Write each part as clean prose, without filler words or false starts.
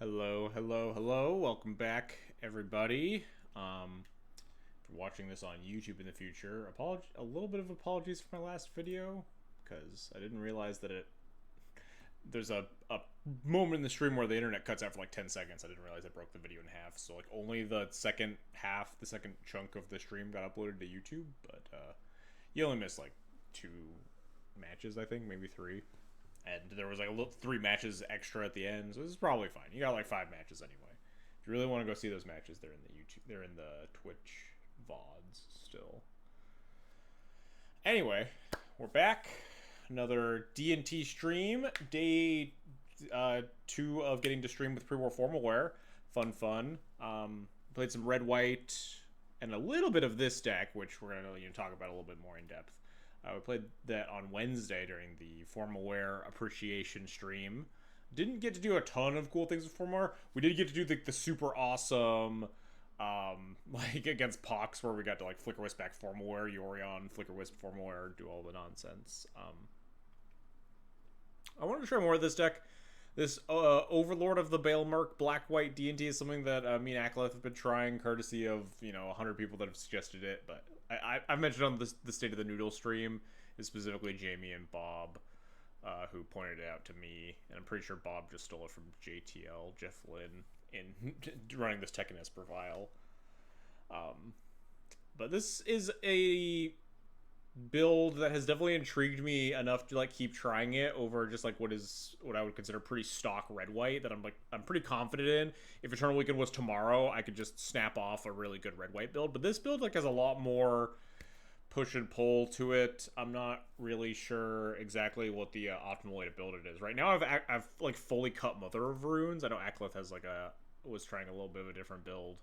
Hello, hello, hello. Welcome back, everybody. For watching this on YouTube in the future, a little bit of apologies for my last video because I didn't realize that there's a moment in the stream where the internet cuts out for like 10 seconds. I didn't realize I broke the video in half. So like only the second half, the second chunk of the stream got uploaded to YouTube, but you only missed like 2 matches, I think, maybe 3. And there was like three matches extra at the end, so this is probably fine. You got like 5 matches anyway. If you really want to go see those matches, they're in the YouTube, they're in the Twitch VODs still. Anyway, we're back. Another D&T stream. Day 2 of getting to stream with pre-war formalware. Fun. Played some red white and a little bit of this deck, which we're gonna talk about a little bit more in depth. We played that on Wednesday during the formalware appreciation stream. Didn't get to do a ton of cool things with formalware. We did get to do the super awesome, like against Pox, where we got to like flicker wisp back formalware, Yorion, flicker wisp formalware, do all the nonsense. I wanted to try more of this deck. This Overlord of the Baelmerk black-white D&T is something that me and Akleth have been trying, courtesy of 100 people that have suggested it. But I've mentioned on the State of the Noodle stream is specifically Jamie and Bob, who pointed it out to me, and I'm pretty sure Bob just stole it from JTL Jeff Lynn in running this Tekkeness profile. But this is a build that has definitely intrigued me enough to like keep trying it over just like what I would consider pretty stock red white that I'm pretty confident in. If Eternal Weekend was tomorrow, I could just snap off a really good red white build, but this build like has a lot more push and pull to it. I'm not really sure exactly what the optimal way to build it is. Right now I've like fully cut Mother of Runes. I know Akleth has was trying a little bit of a different build.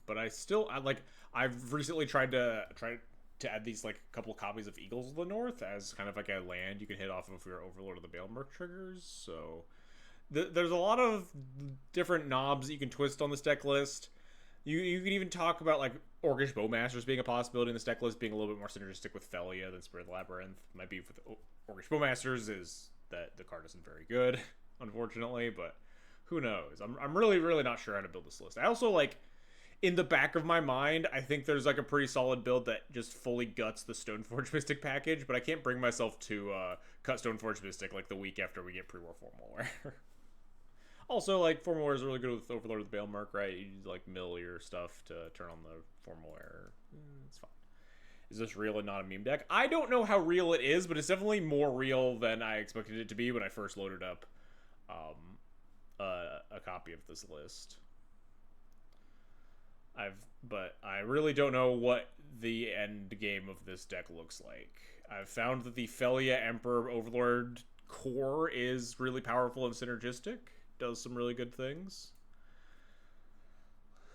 But I've recently tried to add these like couple copies of Eagles of the North as kind of like a land you can hit off of your Overlord of the Baelmerk triggers. So there's a lot of different knobs that you can twist on this deck list. You can even talk about like Orcish Bowmasters being a possibility in this deck list, being a little bit more synergistic with Phelia than Spirit of the Labyrinth. Might be with Orcish Bowmasters is that the card isn't very good, unfortunately, but who knows? I'm really not sure how to build this list. I also like, in the back of my mind, I think there's like a pretty solid build that just fully guts the Stoneforge Mystic package, but I can't bring myself to cut Stoneforge Mystic like the week after we get pre-war formalware. Also, like, formalware is really good with Overlord of the Baelmerk, right? You like mill your stuff to turn on the formalware. It's fine. Is this real and not a meme deck? I don't know how real it is, but it's definitely more real than I expected it to be when I first loaded up a copy of this list. But I really don't know what the end game of this deck looks like. I've found that the Phelia Emperor Overlord core is really powerful and synergistic. Does some really good things.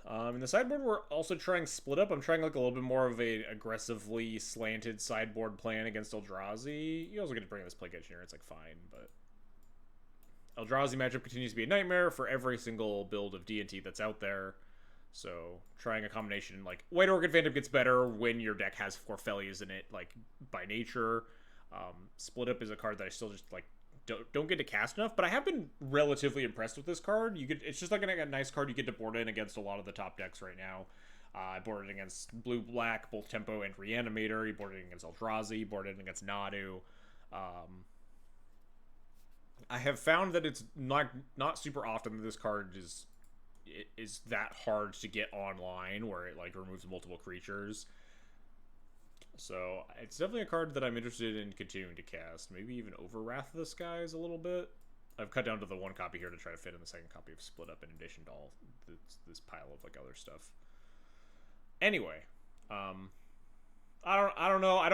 In the sideboard, we're also trying split up. I'm trying like a little bit more of a aggressively slanted sideboard plan against Eldrazi. You also get to bring in this Plague Engineer. It's like fine, but Eldrazi matchup continues to be a nightmare for every single build of D&T that's out there. So trying a combination, like, White Orchid Phantom gets better when your deck has 4 Phelias in it, like, by nature. Split Up is a card that I still just, like, don't get to cast enough, but I have been relatively impressed with this card. It's just like a nice card you get to board in against a lot of the top decks right now. I boarded it against Blue-Black, both Tempo and Reanimator. You boarded it against Eldrazi, you boarded it against Nadu. I have found that it's not super often that this card is that hard to get online where it like removes multiple creatures. So it's definitely a card that I'm interested in continuing to cast. Maybe even over Wrath of the Skies a little bit. I've cut down to the 1 copy here to try to fit in the second copy of Split Up in addition to all this pile of like other stuff. Anyway, I don't know. I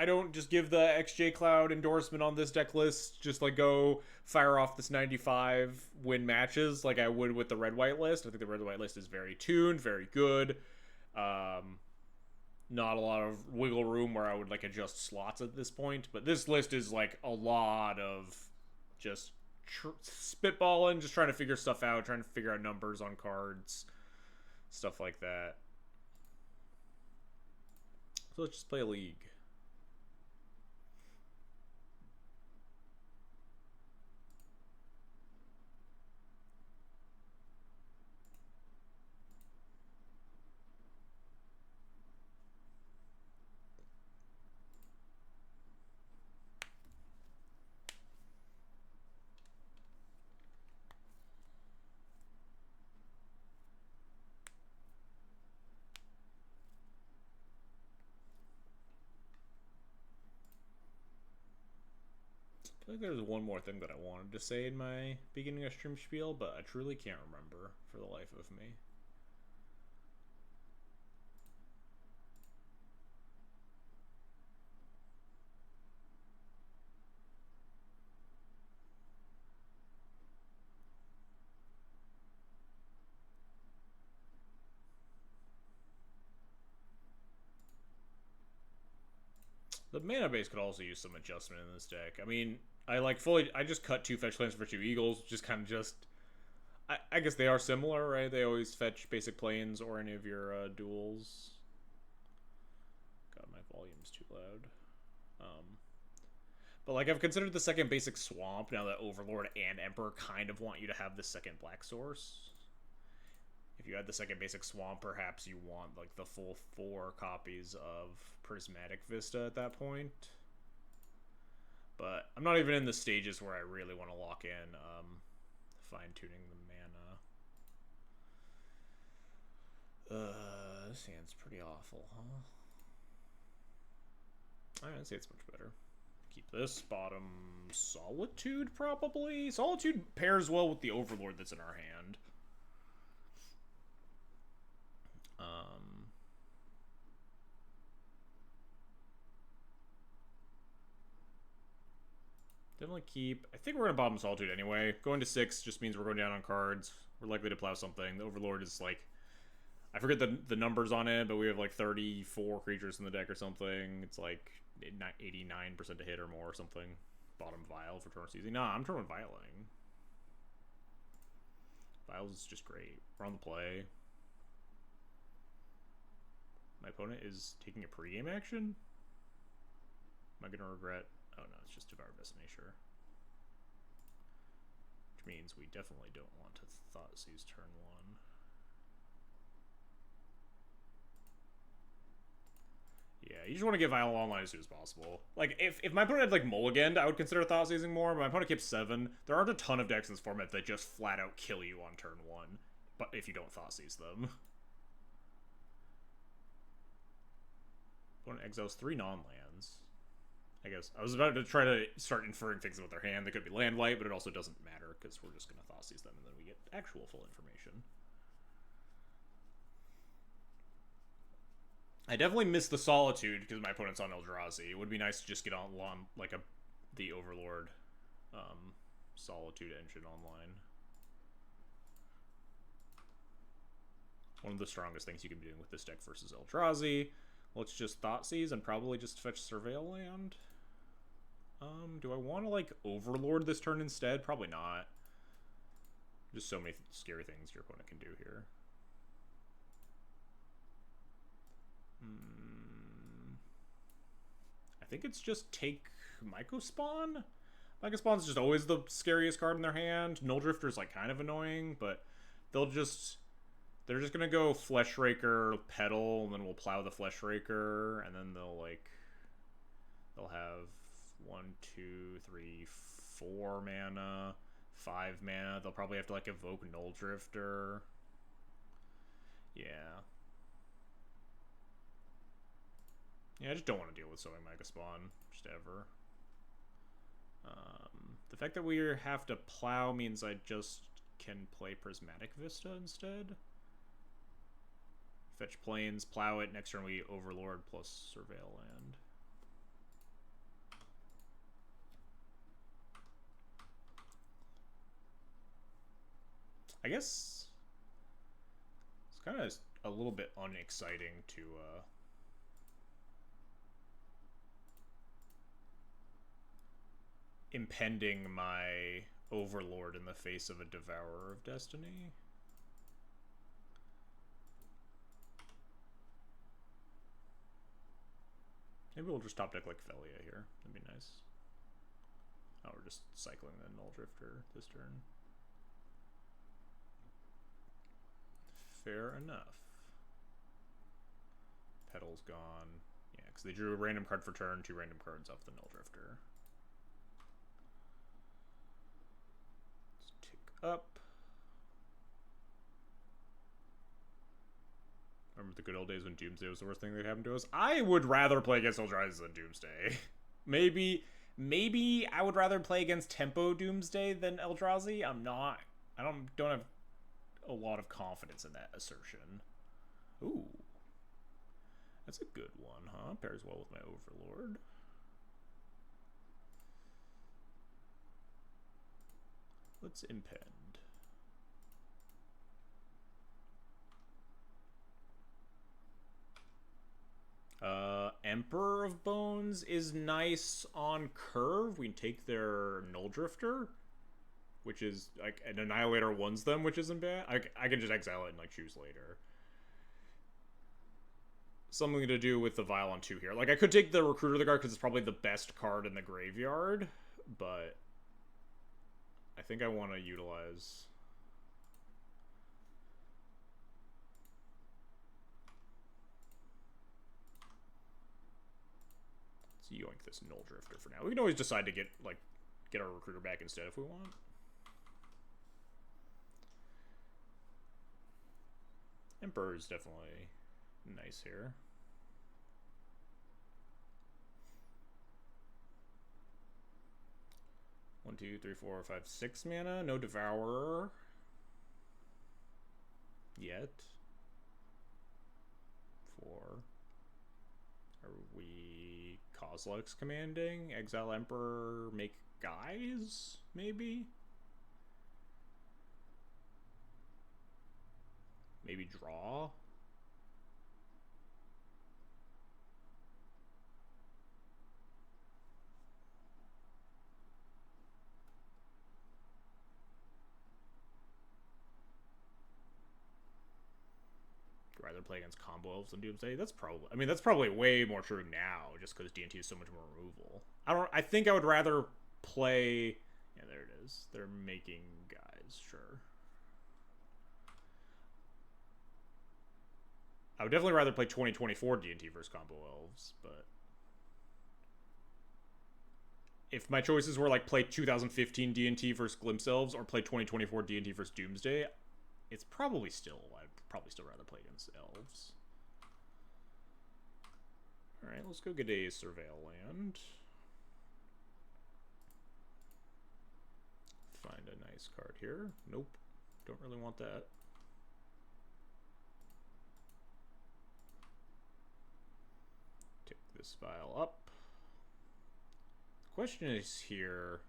don't just give the XJ Cloud endorsement on this deck list. Just like go fire off this 95 win matches like I would with the red white list. I think the red white list is very tuned, very good. Not a lot of wiggle room where I would like adjust slots at this point. But this list is like a lot of just spitballing, just trying to figure stuff out, trying to figure out numbers on cards, stuff like that. So let's just play a league. feel like there's one more thing that I wanted to say in my beginning of stream spiel, but I truly can't remember for the life of me. The mana base could also use some adjustment in this deck. I mean, I just cut 2 fetch lands for 2 eagles, just kind of I guess they are similar, right? They always fetch basic planes or any of your duels. God, my volume's too loud. But like I've considered the second basic swamp now that Overlord and Emperor kind of want you to have the second black source. If you had the second basic swamp, perhaps you want like the full 4 copies of Prismatic Vista at that point. But I'm not even in the stages where I really want to lock in fine-tuning the mana. This hand's pretty awful, huh? I'd say it's much better. Keep this. Bottom Solitude, probably? Solitude pairs well with the Overlord that's in our hand. Definitely keep. I think we're going to bottom Solitude anyway. Going to 6 just means we're going down on cards. We're likely to plow something. The Overlord is like... I forget the numbers on it, but we have like 34 creatures in the deck or something. It's like 89% to hit or more or something. Bottom Vial for turn season. Nah, I'm turn Vialing. Vials is just great. We're on the play. My opponent is taking a pregame action? Am I going to regret... Oh no, it's just Devour Nature. Which means we definitely don't want to Thoughtseize turn 1. Yeah, you just want to get Vial online as soon as possible. Like, if my opponent had, like, Mulliganed, I would consider Thoughtseizing more, but my opponent keeps 7. There aren't a ton of decks in this format that just flat out kill you on turn 1, but if you don't Thoughtseize them. Opponent exiles 3 non-lands. I guess I was about to try to start inferring things about their hand. They could be land light, but it also doesn't matter because we're just going to Thoughtseize them and then we get actual full information. I definitely miss the Solitude because my opponent's on Eldrazi. It would be nice to just get on like the Overlord Solitude engine online. One of the strongest things you can be doing with this deck versus Eldrazi. Let's just Thoughtseize and probably just fetch Surveil Land. Do I want to, like, Overlord this turn instead? Probably not. Just so many scary things your opponent can do here. I think it's just take Mycospawn? Mycospawn's just always the scariest card in their hand. Null Drifter's, like, kind of annoying, but they're just gonna go Fleshraker, Petal, and then we'll plow the Fleshraker, and then they'll have 1, 2, 3, 4 mana, 5 mana. They'll probably have to, like, evoke Null Drifter. Yeah. Yeah, I just don't want to deal with Sowing Mycospawn, just ever. The fact that we have to plow means I just can play Prismatic Vista instead. Fetch planes, plow it, next turn we Overlord plus Surveil Land. I guess it's kind of a little bit unexciting to impending my Overlord in the face of a Devourer of Destiny. Maybe we'll just top deck like Phelia here. That'd be nice. Oh, we're just cycling the Null Drifter this turn. Fair enough. Petal's gone. Yeah, because they drew a random card for turn, 2 random cards off the Null Drifter. Let's tick up. Remember the good old days when Doomsday was the worst thing that happened to us? I would rather play against Eldrazi than Doomsday. maybe Maybe I would rather play against Tempo Doomsday than Eldrazi. I don't have a lot of confidence in that assertion. Ooh. That's a good one, huh? Pairs well with my Overlord. Let's impend. Emperor of Bones is nice on curve. We can take their Null Drifter, which is like an Annihilator ones them, which isn't bad. I can just exile it and like choose later. Something to do with the Vial on 2 here. Like I could take the Recruiter of the Guard because it's probably the best card in the graveyard, but I think I want to utilize. Let's yoink this Null Drifter for now. We can always decide to get our Recruiter back instead if we want. Emperor is definitely nice here. One, two, three, 4, 5, 6 mana. No Devourer. Yet. 4. Are we Kozilek's commanding? Exile Emperor, make guys? Maybe? Maybe draw? Rather play against combo elves than Doomsday. That's probably way more true now, just because D&T is so much more removal. I think I would rather play. Yeah, there it is. They're making guys, sure. I would definitely rather play 2024 D&T versus combo elves, but if my choices were like play 2015 D&T versus glimpse elves or play 2024 D&T versus Doomsday, it's probably still. I'd probably still rather play against elves. All right, let's go get a Surveil land. Find a nice card here. Nope, don't really want that. Take this Vial up. The question is here.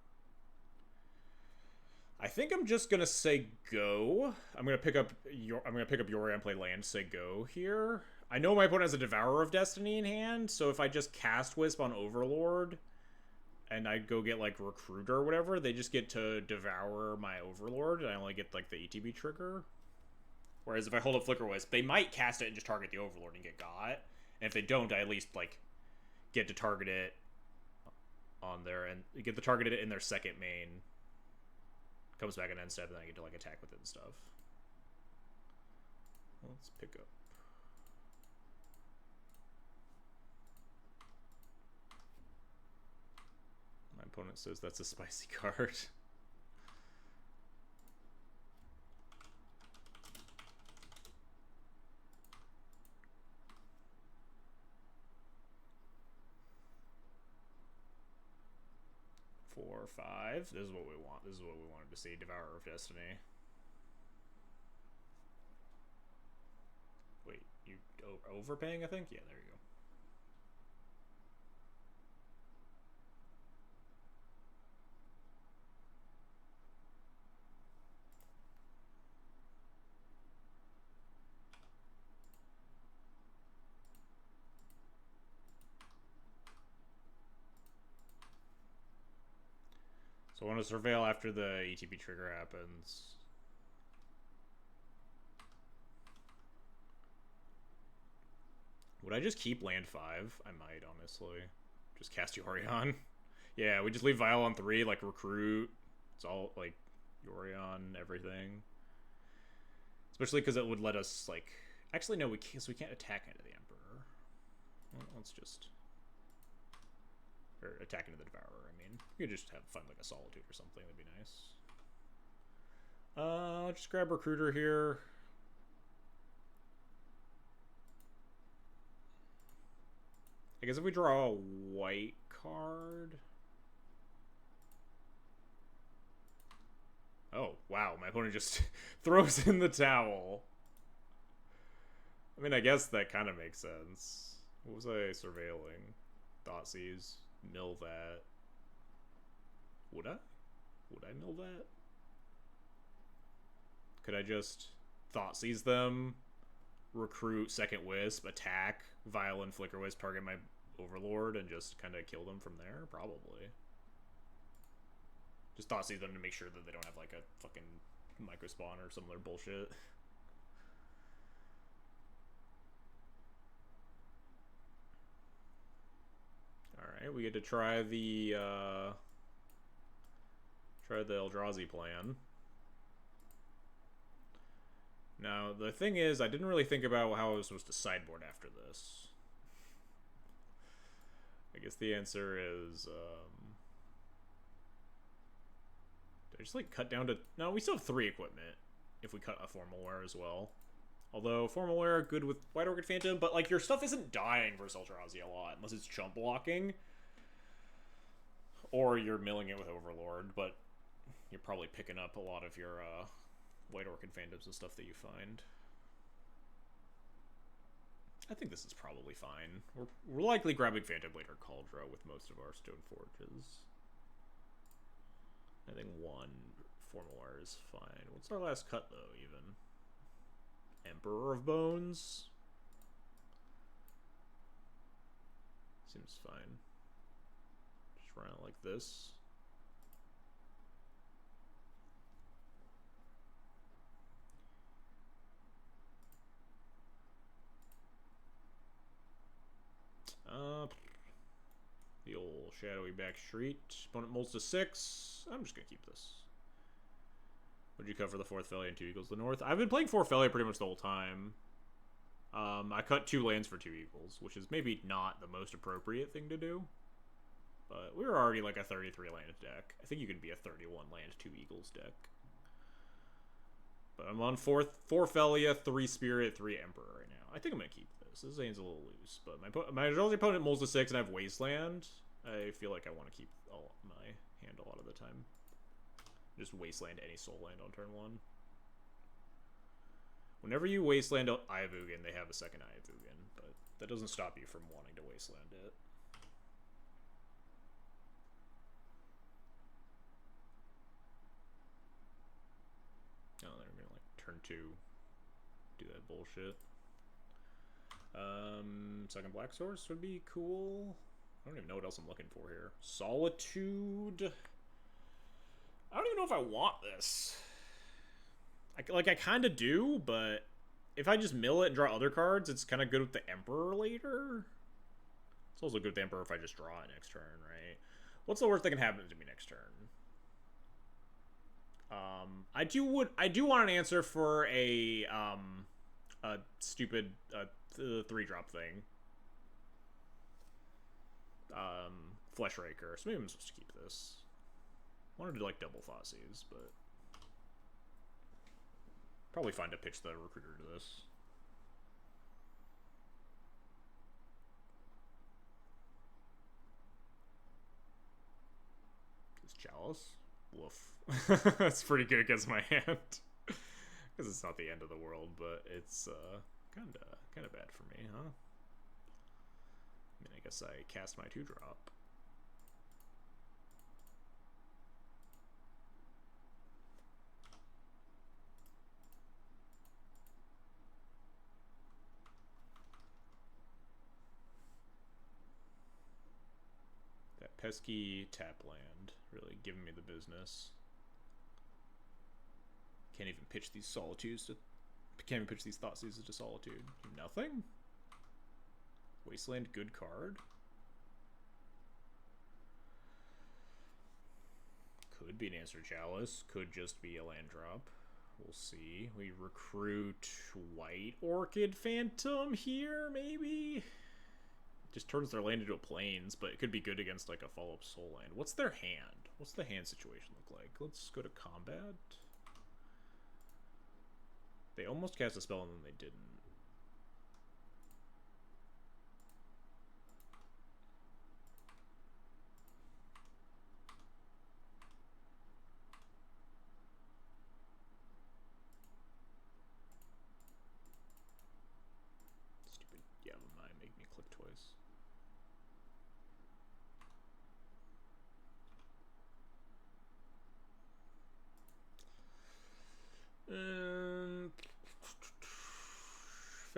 I think I'm just gonna say go. I'm gonna pick up Yorion and play land. Say go here. I know my opponent has a Devourer of Destiny in hand, so if I just cast Wisp on Overlord, and I go get like Recruiter or whatever, they just get to devour my Overlord, and I only get like the ETB trigger. Whereas if I hold up Flicker Wisp, they might cast it and just target the Overlord and get got. And if they don't, I at least like get to target it on there and get to target it in their second main. Comes back and end step, and then I get to like attack with it and stuff. Let's pick up. My opponent says that's a spicy card. Four, 5. This is what we want. This is what we wanted to see. Devourer of Destiny. Wait, you overpaying, I think? Yeah, there you go. So I want to surveil after the ETB trigger happens. Would I just keep land 5? I might, honestly. Just cast Yorion. Yeah, we just leave Vial on 3, like recruit. It's all like Yorion, everything. Especially because it would let us like. Actually, no, we can't attack into the Emperor. Well, let's just. Or attack into the Devourer, I mean. You could just have fun like a Solitude or something, that'd be nice. Just grab Recruiter here. I guess if we draw a white card... Oh, wow. My opponent just throws in the towel. I mean, I guess that kind of makes sense. What was I surveilling? Thoughtseize. Mill that. Would I? Would I mill that? Could I just Thoughtseize them, recruit Second Wisp, attack, Violent Flicker Wisp, target my Overlord, and just kind of kill them from there? Probably. Just Thoughtseize them to make sure that they don't have like a fucking micro spawn or some other bullshit. Alright, we get to try the Eldrazi plan. Now, the thing is, I didn't really think about how I was supposed to sideboard after this. I guess the answer is, did I just, like, cut down to... No, we still have 3 equipment, if we cut a Formalware as well. Although, Formalware, good with White Orchid Phantom, but, like, your stuff isn't dying versus Eldrazi a lot, unless it's chump blocking. Or you're milling it with Overlord, but you're probably picking up a lot of your, White Orchid Phantoms and stuff that you find. I think this is probably fine. We're likely grabbing Phantom Blade or Cauldron with most of our Stone Forges. I think 1 Formalware is fine. What's our last cut, though, even? Emperor of Bones? Seems fine. Just run it like this. The old shadowy back street. Opponent molds to 6. I'm just gonna keep this. What'd you cut for the 4th Phelia and 2 Eagles to the north? I've been playing 4 Phelia pretty much the whole time. I cut 2 lands for 2 Eagles, which is maybe not the most appropriate thing to do. But we were already like a 33 land deck. I think you can be a 31 land 2 Eagles deck. But I'm on 4 Phelia, 3 Spirit, 3 Emperor right now. I think I'm gonna keep this. This hand's a little loose, but my opponent molds to 6 and I have Wasteland. I feel like I want to keep my hand a lot of the time. Just Wasteland any Soul Land on turn 1. Whenever you Wasteland Ayavugan, they have a second Ayavugan, but that doesn't stop you from wanting to Wasteland it. Oh, they're gonna like turn 2 do that bullshit. Second Black Source would be cool. I don't even know what else I'm looking for here. Solitude. I don't even know if I want this. I kind of do, but if I just mill it and draw other cards, it's kind of good with the Emperor later. It's also good with the Emperor if I just draw it next turn, right? What's the worst that can happen to me next turn? I do want an answer for a stupid 3-drop thing. Fleshraker. So maybe I'm supposed to keep this. I wanted to like double Thoughtseize, but probably fine to pitch the Recruiter to this. Is Chalice? Woof. That's pretty good against my hand. Because it's not the end of the world, but it's kind of bad for me, huh? I mean, I guess I cast my 2-drop. That pesky tap land really giving me the business. Can't even pitch these Solitudes to... Can't even pitch these Thoughtseizes to Solitude. Nothing? Wasteland, good card. Could be an Answer Chalice. Could just be a land drop. We'll see. We recruit White Orchid Phantom here, maybe? Just turns their land into a Plains, but it could be good against like a follow-up Soul Land. What's their hand? What's the hand situation look like? Let's go to combat. They almost cast a spell and then they didn't.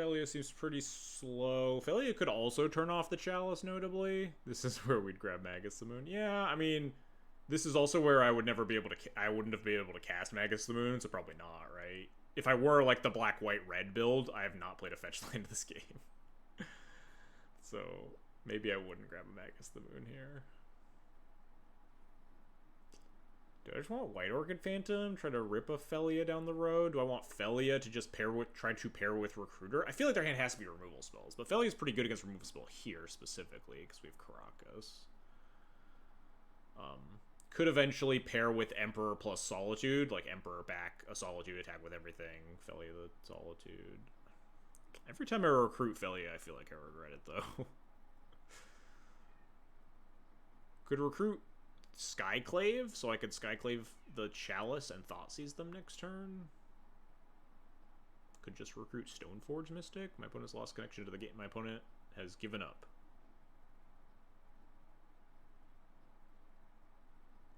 Phelia seems pretty slow. Phelia could also turn off the Chalice, notably. This is where we'd grab Magus the Moon. Yeah, I mean, this is also where I would never be able to... I wouldn't have been able to cast Magus the Moon, so probably not, right? If I were, like, the black-white-red build, I have not played a fetch land this game. So, maybe I wouldn't grab a Magus the Moon here. Do I just want White Orchid Phantom? Try to rip a Phelia down the road? Do I want Phelia to just try to pair with Recruiter? I feel like their hand has to be removal spells, but Phelia's pretty good against removal spell here, specifically, because we have Karakas. Could eventually pair with Emperor plus Solitude, like Emperor back a Solitude attack with everything, Phelia the Solitude. Every time I recruit Phelia, I feel like I regret it, though. Could recruit Skyclave, so I could Skyclave the Chalice and Thoughtseize them next turn. Could just recruit Stoneforge Mystic. My opponent's lost connection to the game. My opponent has given up.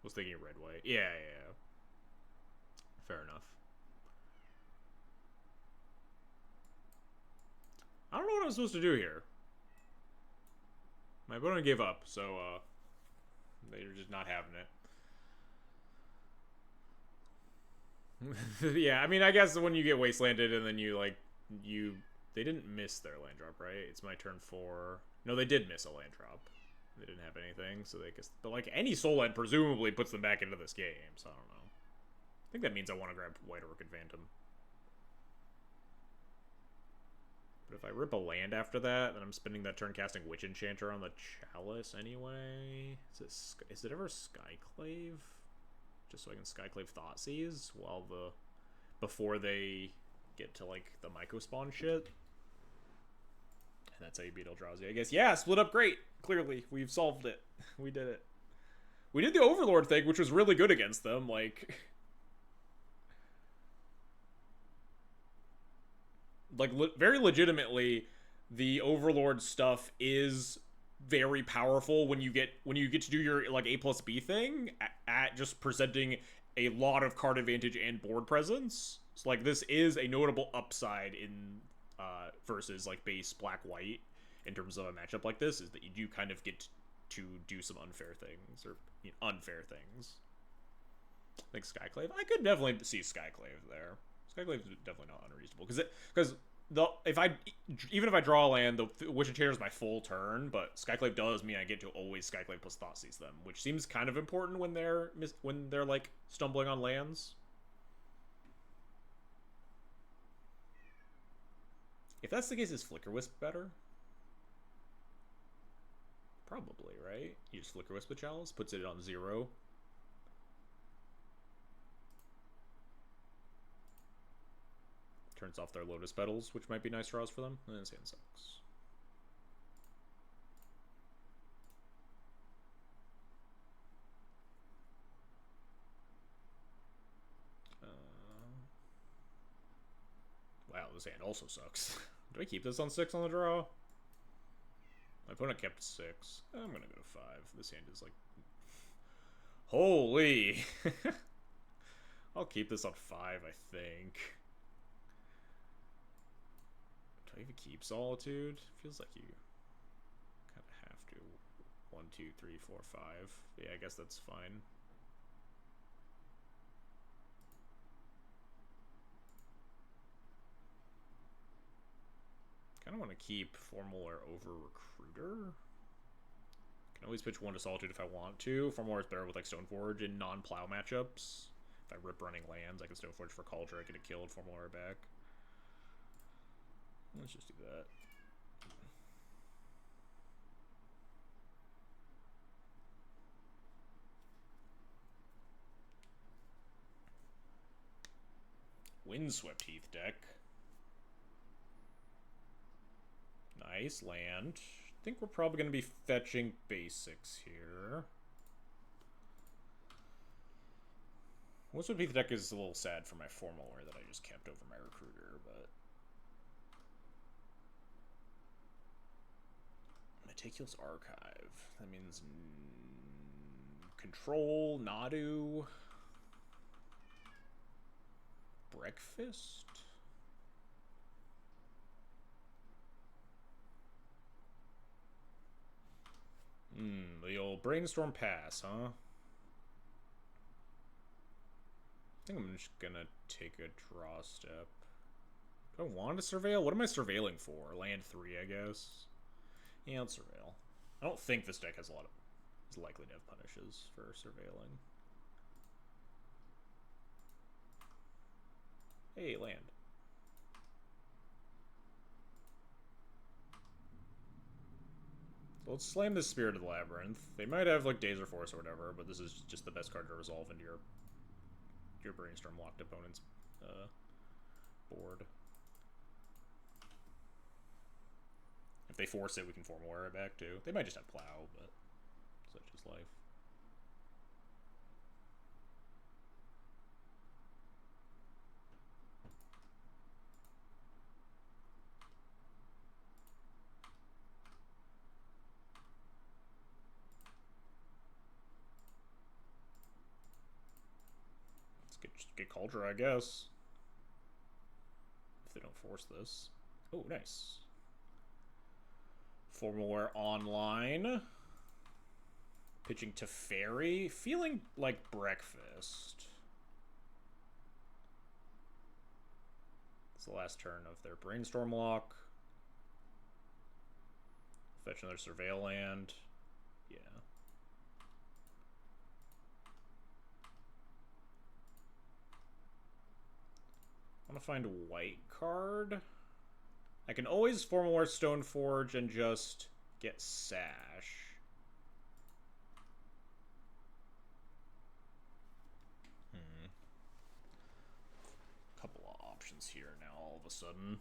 Was thinking red-white. Yeah. Fair enough. I don't know what I'm supposed to do here. My opponent gave up, so, they're just not having it. Yeah, I mean, I guess when you get wastelanded and then you, like, they didn't miss their land drop, right? It's my turn 4. No, they did miss a land drop. They didn't have anything, so they guess... But, like, any Soul End presumably puts them back into this game, so I don't know. I think that means I want to grab White Orchid Phantom. But if I rip a land after that, then I'm spending that turn casting Witch Enchanter on the Chalice anyway. Is it ever Skyclave? Just so I can Skyclave Thoughtseize while before they get to, like, the Mycospawn shit. And that's how you beat Eldrazi, I guess. Yeah, split up great. Clearly, we've solved it. We did it. We did the Overlord thing, which was really good against them. Like very legitimately, the Overlord stuff is very powerful when you get to do your, like, A plus B thing at just presenting a lot of card advantage and board presence. So, like, this is a notable upside in versus, like, base black-white in terms of a matchup like this, is that you do kind of get to do some unfair things, or unfair things. I think Skyclave. I could definitely see Skyclave there. Skyclave is definitely not unreasonable, because even if I draw a land, the Witch Enchanter is my full turn, but Skyclave does mean I get to always Skyclave plus Thoughtseize them, which seems kind of important when they're like stumbling on lands. If that's the case, is Flicker Wisp better? Probably, right? You just Flicker Wisp the Chalice, puts it on 0. Turns off their Lotus Petals, which might be nice draws for them. And this hand sucks. Wow, this hand also sucks. Do I keep this on 6 on the draw? My opponent kept 6. I'm gonna go to 5. This hand is like... Holy! I'll keep this on 5, I think. Do I even keep Solitude? Feels like you kind of have to. 1, 2, 3, 4, 5. Yeah, I guess that's fine. Kind of want to keep Formulaire over Recruiter. Can always pitch 1 to Solitude if I want to. Formulaire is better with, like, Stoneforge in non-plow matchups. If I rip running lands, I can Stoneforge for Cauldron, I get it killed, Formulaire back. Let's just do that. Windswept Heath deck. Nice land. I think we're probably going to be fetching basics here. Windswept Heath deck is a little sad for my Formulaire that I just kept over my Recruiter, but... Meticulous Archive. That means... Control, Nadu... Breakfast? The old brainstorm pass, huh? I think I'm just gonna take a draw step. Do I want to surveil? What am I surveilling for? Land 3, I guess. Yeah, let's surveil. I don't think this deck has a lot of... is likely to have punishes for surveilling. Hey, land. So let's slam this Spirit of the Labyrinth. They might have, like, Dazer Force or whatever, but this is just the best card to resolve into your Brainstorm locked opponent's board. If they force it, we can Formaware it back, too. They might just have Plow, but such is life. Let's get Cauldron, I guess. If they don't force this. Oh, nice. Formaware online. Pitching to Fairy. Feeling like breakfast. It's the last turn of their Brainstorm lock. Fetch another Surveil land. Yeah. I want to find a white card. I can always Formaware Stoneforge and just get Sash. Couple of options here now all of a sudden.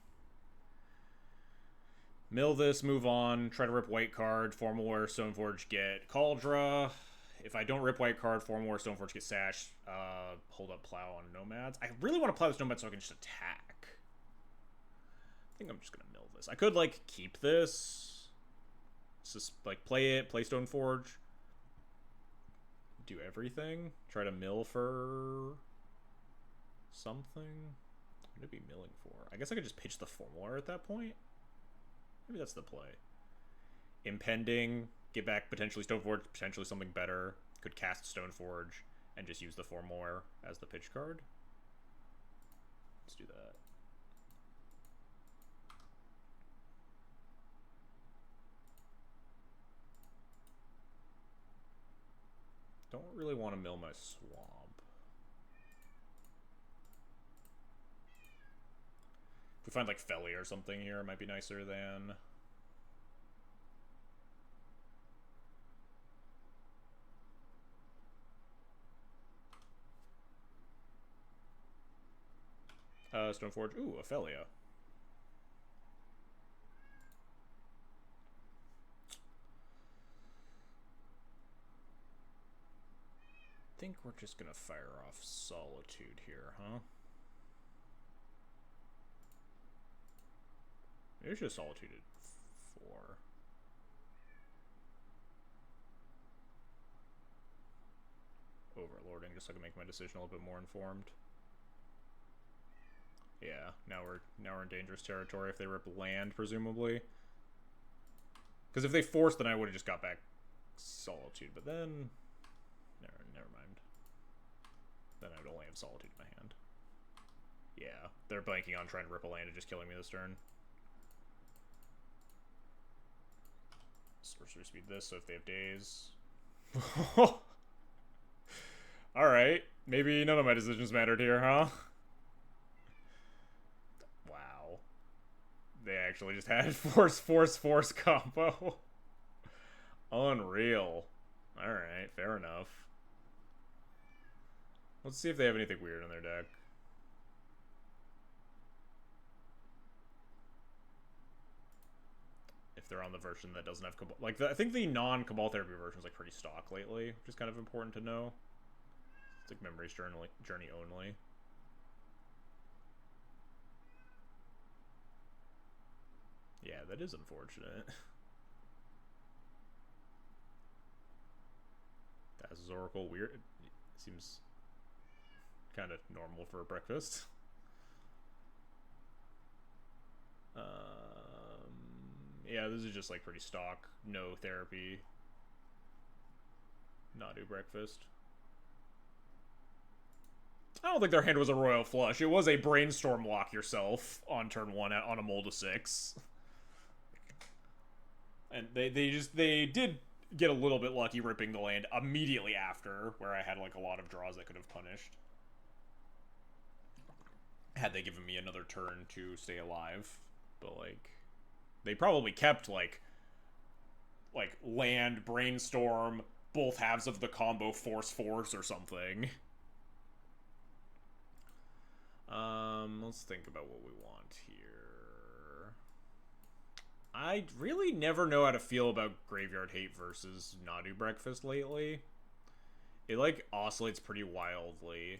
Mill this, move on, try to rip white card, Formaware Stoneforge, get Cauldron. If I don't rip white card, Formaware Stoneforge, get Sash, hold up Plow on Nomads. I really want to Plow this Nomad so I can just attack. I think I'm just gonna mill this. I could, like, keep this. Just, like, play it, play Stoneforge. Do everything. Try to mill for something. What would it be milling for? I guess I could just pitch the Formaware at that point. Maybe that's the play. Impending, get back potentially Stoneforge, potentially something better. Could cast Stoneforge and just use the Formaware as the pitch card. Let's do that. Don't really want to mill my Swamp. If we find, like, Phelia or something here, it might be nicer than... Stoneforge. Ooh, a Phelia. I think we're just gonna fire off Solitude here, huh? Maybe I should have Solituded 4. Overlording, just so I can make my decision a little bit more informed. Yeah, now we're in dangerous territory if they rip land, presumably. Because if they forced, then I would have just got back Solitude, but then... Never mind. Then I'd only have Solitude in my hand. Yeah, they're banking on trying to rip a land and just killing me this turn. Sorcery speed this, so if they have days... Alright, maybe none of my decisions mattered here, huh? Wow. They actually just had force combo. Unreal. Alright, fair enough. Let's see if they have anything weird in their deck. If they're on the version that doesn't have Cabal... Like, I think the non-Cabal Therapy version is, like, pretty stock lately, which is kind of important to know. It's like Memories Journey only. Yeah, that is unfortunate. That's Oracle weird. It seems kind of normal for breakfast. Yeah, this is just like pretty stock, no therapy Nadu Breakfast. I don't think their hand was a Royal Flush. It was a Brainstorm lock yourself on turn 1 on a Mold of 6. And they did get a little bit lucky ripping the land immediately after, where I had like a lot of draws that could have punished. Had they given me another turn to stay alive. But like, they probably kept like land, Brainstorm, both halves of the combo, Force or something. Let's think about what we want here. I really never know how to feel about Graveyard Hate versus Nadu Breakfast lately. It, like, oscillates pretty wildly.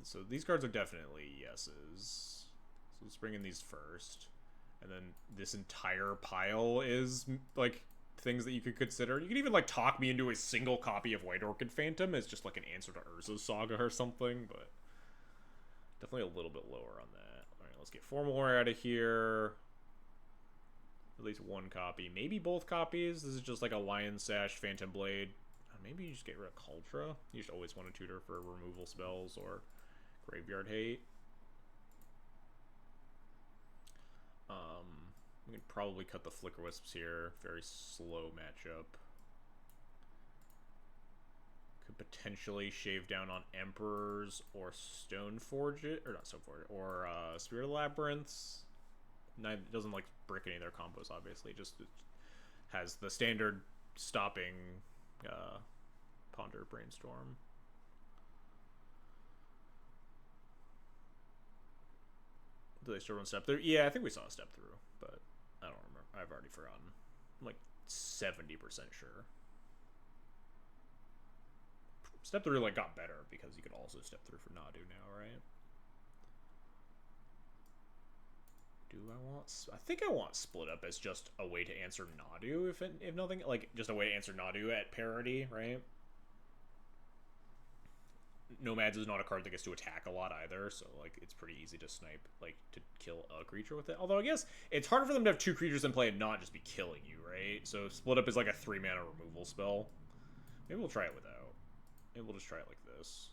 So these cards are definitely yeses. So let's bring in these first. And then this entire pile is, like, things that you could consider. You could even, like, talk me into a single copy of White Orchid Phantom as just, like, an answer to Urza's Saga or something, but definitely a little bit lower on that. Alright, let's get 4 more out of here. At least 1 copy. Maybe both copies. This is just, like, a Lion Sash, Phantom Blade. Maybe you just get rid of Cultra. You just always want to tutor for removal spells or Graveyard Hate. We could probably cut the Flicker Wisps here. Very slow matchup. Could potentially shave down on Emperors or Stoneforge it, or not Stoneforge, or Spirit Labyrinths. It doesn't like brick any of their combos, obviously. It has the standard stopping Ponder Brainstorm. Do they still run step through? Yeah, I think we saw a step through, but I don't remember. I've already forgotten. I'm like 70% sure. Step through like got better because you could also step through for Nadu now, right? Do I want? I think I want Split Up as just a way to answer Nadu, if nothing, like just a way to answer Nadu at parity, right? Nomads is not a card that gets to attack a lot either, so like it's pretty easy to snipe, like to kill a creature with it. Although I guess it's harder for them to have 2 creatures in play and not just be killing you, right? So Split Up is like a 3-mana removal spell. Maybe we'll try it without. Maybe we'll just try it like this.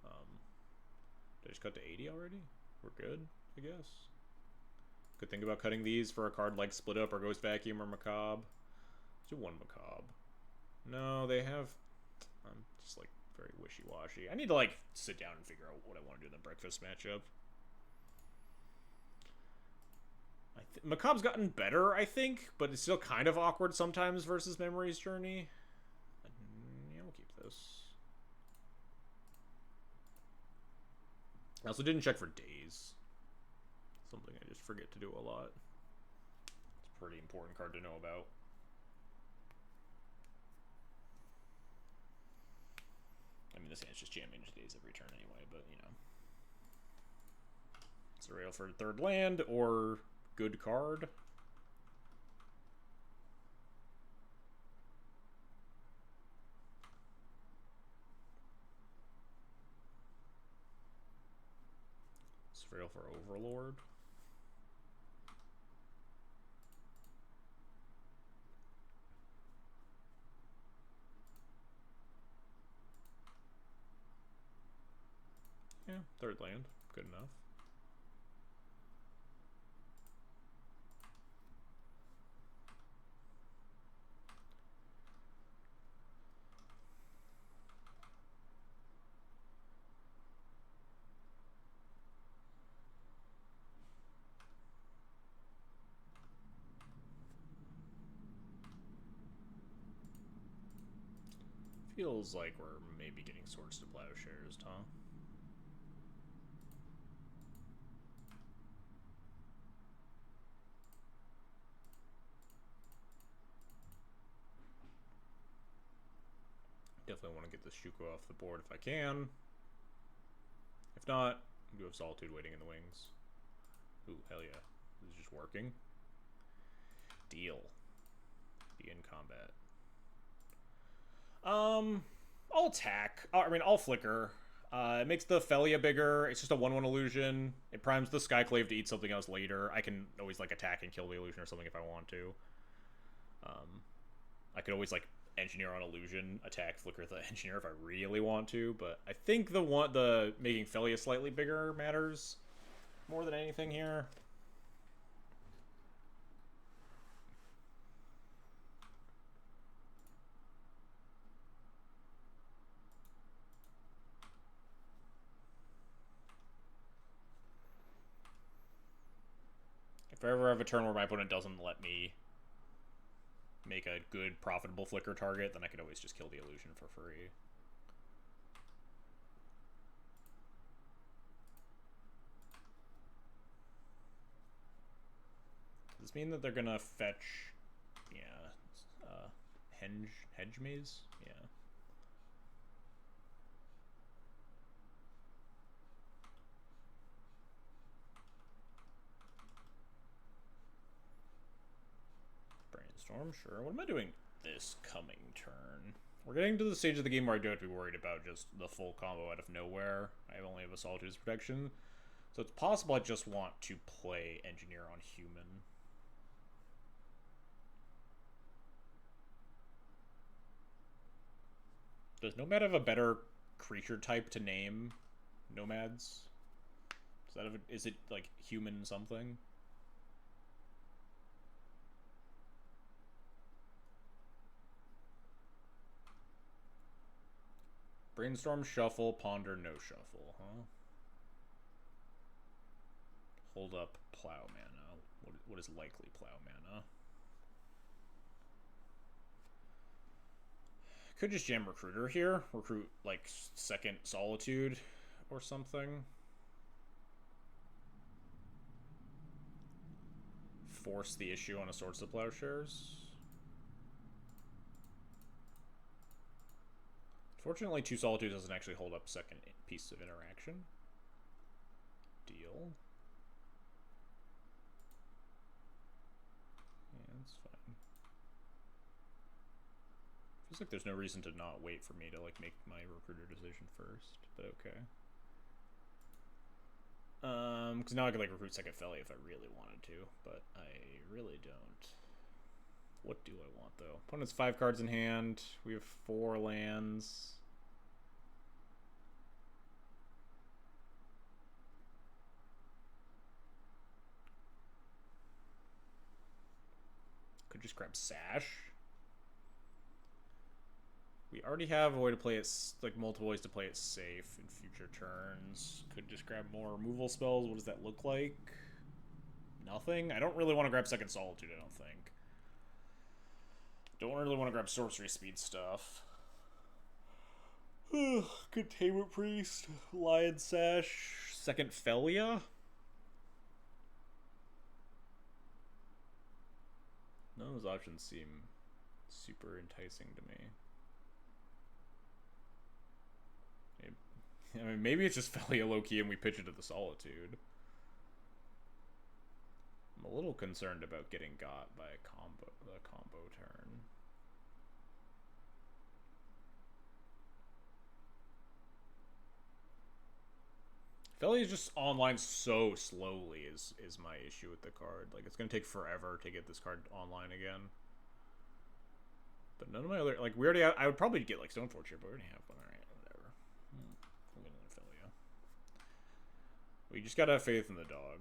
Did I just cut to 80 already? We're good, I guess. Could think about cutting these for a card like Split Up or Ghost Vacuum or Macabre. Let's do 1 Macabre. No, they have... I'm just like very wishy-washy. I need to like sit down and figure out what I want to do in the breakfast matchup. Macabre's gotten better, I think, but it's still kind of awkward sometimes versus Memory's Journey. Yeah, we'll keep this. I also didn't check for days. Something I just forget to do a lot. It's a pretty important card to know about. I mean, this hand's just jamming into days every turn anyway, but, you know. It's a rail for 3rd land, or good card. It's a rail for Overlord. Yeah, 3rd land. Good enough. Feels like we're maybe getting Swords to Plowshares, huh? Definitely want to get this Shuko off the board if I can. If not, I do have Solitude waiting in the wings. Ooh, hell yeah. This is just working. Deal. Begin combat. I'll attack. I mean, I'll flicker. It makes the Phelia bigger. It's just a 1/1 illusion. It primes the Skyclave to eat something else later. I can always, like, attack and kill the illusion or something if I want to. I could always, like, Engineer on Illusion, attack, flicker the Engineer if I really want to, but I think the making Phelia slightly bigger matters more than anything here. If I ever have a turn where my opponent doesn't let me make a good, profitable flicker target, then I could always just kill the illusion for free. Does this mean that they're gonna fetch, hedge maze? Yeah. Brainstorm, sure. What am I doing this coming turn? We're getting to the stage of the game where I don't have to be worried about just the full combo out of nowhere. I only have a Solitude's protection. So it's possible I just want to play Engineer on Human. Does Nomad have a better creature type to name Nomads? Is it like human something? Brainstorm, shuffle, ponder, no shuffle, huh? Hold up, plow mana. What is likely plow mana? Could just jam Recruiter here. Recruit, like, second Solitude or something. Force the issue on a Swords to Plowshares. Fortunately, 2 Solitudes doesn't actually hold up second piece of interaction. Deal. Yeah, that's fine. Feels like there's no reason to not wait for me to, like, make my Recruiter decision first, but okay. Because now I could, like, recruit second Phelia if I really wanted to, but I really don't. What do I want, though? Opponent's 5 cards in hand. We have 4 lands. Could just grab Sash. We already have a way to play it, like, multiple ways to play it safe in future turns. Could just grab more removal spells. What does that look like? Nothing? I don't really want to grab second Solitude, I don't think. Don't really want to grab sorcery speed stuff. Containment Priest, Lion Sash, second Phelia. None of those options seem super enticing to me. I mean, maybe it's just Phelia low-key and we pitch it to the Solitude. I'm a little concerned about getting got by a combo turn. Phelia is just online so slowly is my issue with the card. Like, it's gonna take forever to get this card online again. But none of my other, like, we already have, I would probably get, like, Stoneforge here, but we already have one. Alright, whatever. We'll get another Phelia. We just gotta have faith in the dog.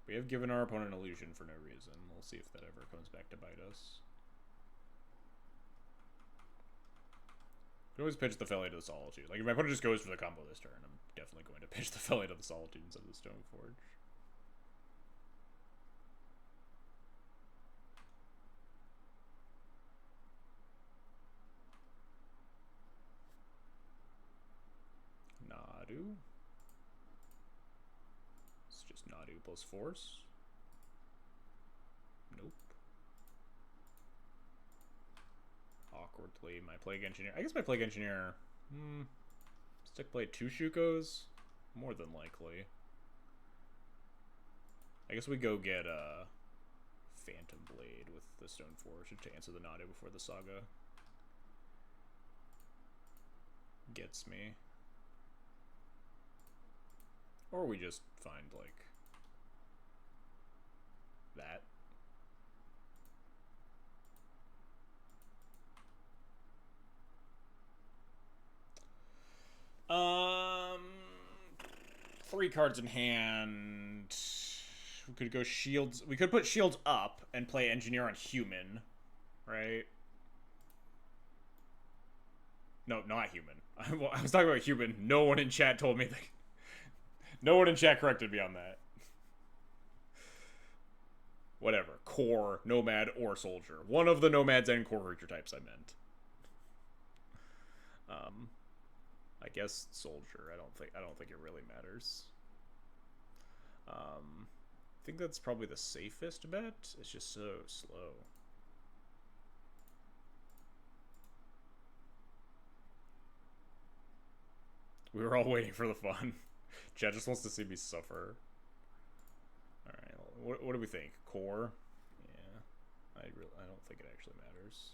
We have given our opponent an illusion for no reason. We'll see if that ever comes back to bite us. I can always pitch the Phelia to the Solitude. Like, if my opponent just goes for the combo this turn, I'm definitely going to pitch the Phelia to the Solitude instead of the Stoneforge. Nadu. It's just Nadu plus Force. Nope. Awkwardly, my Plague Engineer. I guess my Plague Engineer. Stick play 2 Shukos? More than likely. I guess we go get a Phantom Blade with the Stoneforge to answer the Nadu before the Saga gets me. Or we just find, like, that. 3 cards in hand. We could go shields. We could put shields up and play engineer on human, right? No, not human. I was talking about human. No one in chat told me that. No one in chat corrected me on that. Whatever. Core, nomad, or soldier. One of the nomads and core creature types I meant. I guess soldier. I don't think it really matters. I think that's probably the safest bet. It's just so slow. We were all waiting for the fun. Chad just wants to see me suffer. Alright, what do we think? Core? Yeah. I don't think it actually matters.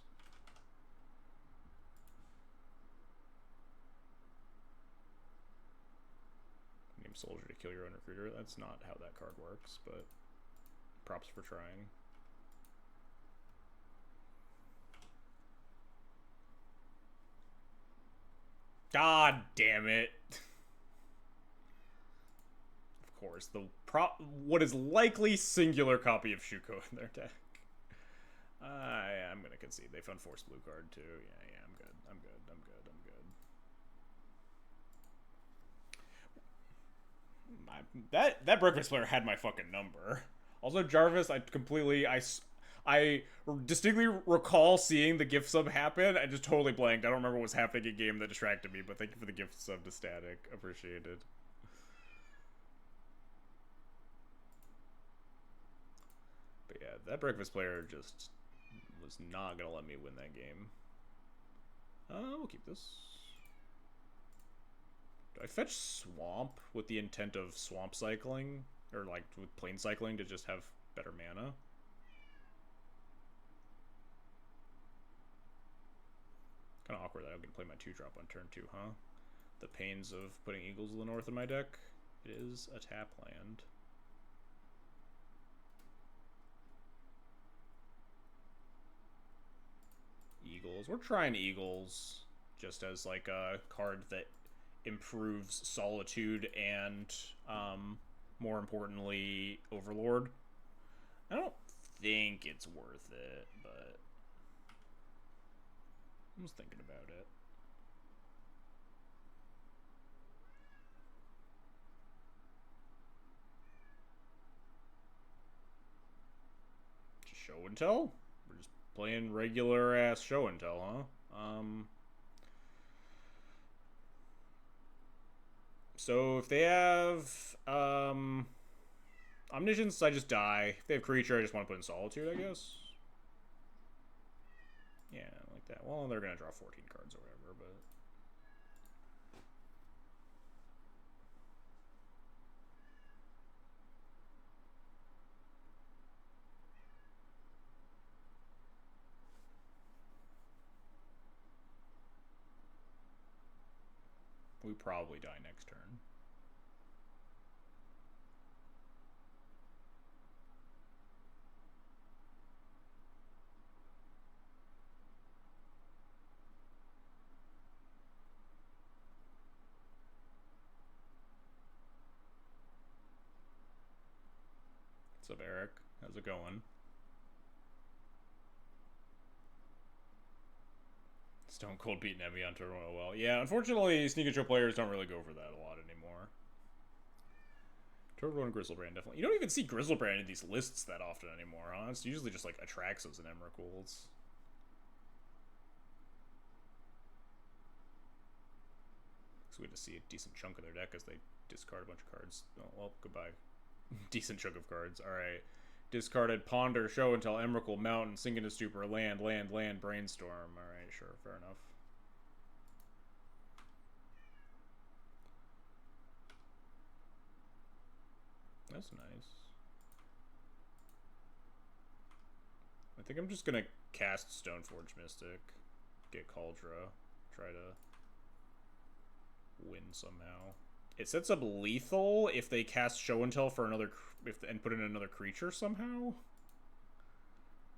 Name soldier to kill your own recruiter. That's not how that card works, but props for trying. God damn it. Of course, what is likely singular copy of Shuko in their deck. Yeah, I'm gonna concede. They found force blue card too. Yeah, I'm good. I'm good. That breakfast player had my fucking number. Also, Jarvis, I distinctly recall seeing the gift sub happen. I just totally blanked. I don't remember what was happening in game that distracted me, but thank you for the gift sub to Static. Appreciated. But yeah, that breakfast player just was not gonna let me win that game. We'll keep this. Do I fetch Swamp with the intent of Swamp cycling? Or, like, with Plane cycling to just have better mana? Kind of awkward that I'm going to play my 2-drop on turn 2, huh? The pains of putting Eagles of the North in my deck. It is a tap land. Eagles. We're trying Eagles just as, like, a card that improves Solitude and, more importantly, Overlord. I don't think it's worth it, but I was thinking about it. Just show and tell? We're just playing regular ass show and tell, huh? So if they have Omniscience, I just die. If they have Creature, I just want to put in Solitude, I guess. Yeah, like that. Well, they're gonna draw 14 cards or whatever, but we probably die next turn. What's up, Eric? How's it going? Stone Cold beating Emmy on turn 1 well. Yeah, unfortunately, Sneak and Show players don't really go for that a lot anymore. Turn 1 Grizzlebrand, definitely. You don't even see Grizzlebrand in these lists that often anymore, huh? It's usually just like Atraxos and Emrakul's. So we had to see a decent chunk of their deck as they discard a bunch of cards. Oh, well, goodbye. Decent chunk of cards. Alright. Discarded Ponder, Show and Tell, Emrakul, Mountain, Sink into Stupor, Land, Brainstorm. Alright, sure, fair enough. That's nice. I think I'm just gonna cast Stoneforge Mystic, get Kaldra, try to win somehow. It sets up lethal if they cast Show and Tell for another, and put in another creature somehow.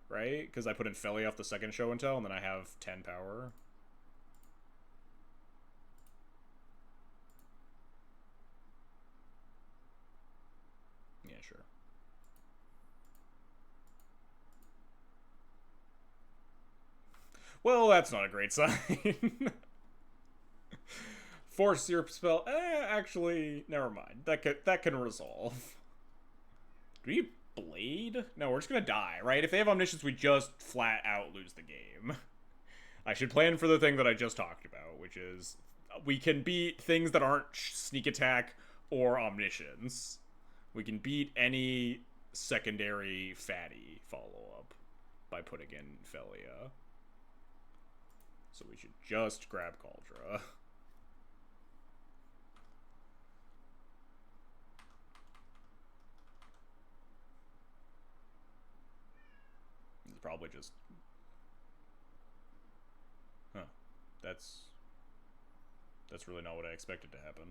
Right? Because I put in Phelia off the second Show and Tell, and then I have 10 power. Well, that's not a great sign. Force your spell. Actually, never mind. That can resolve. Do we blade? No, we're just gonna die, right? If they have omniscience, we just flat out lose the game. I should plan for the thing that I just talked about, which is we can beat things that aren't sneak attack or omniscience. We can beat any secondary fatty follow-up by putting in Phelia. So we should just grab Cauldra. It's probably just... Huh. That's really not what I expected to happen.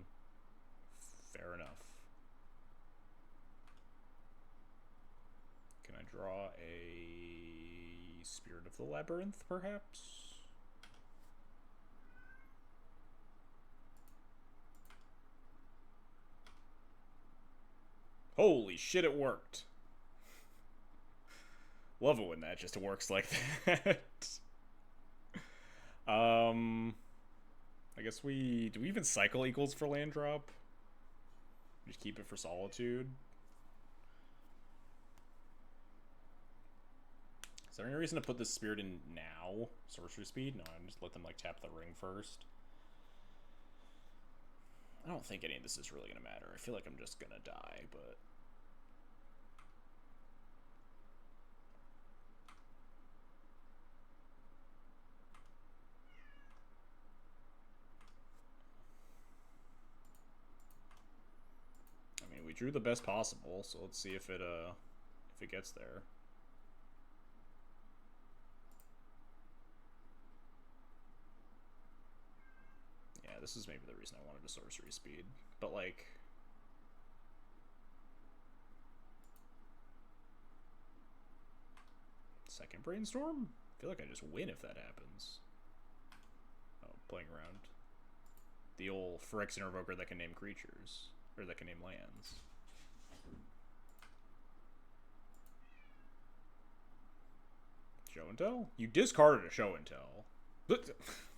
Fair enough. Can I draw a Spirit of the Labyrinth, perhaps? Holy shit, it worked. Love it when that just works like that. I guess do we even cycle equals for land drop? Just keep it for Solitude. Is there any reason to put this spirit in now? Sorcery speed? No, I'm just let them like tap the ring first. I don't think any of this is really gonna matter. I feel like I'm just gonna die, but... I mean, we drew the best possible, so let's see if it gets there. Yeah, this is maybe the reason I wanted a sorcery speed, but like... Second brainstorm? I feel like I just win if that happens. Oh, playing around. The old Phyrexian Revoker that can name creatures. Or that can name lands. Show and tell? You discarded a show and tell.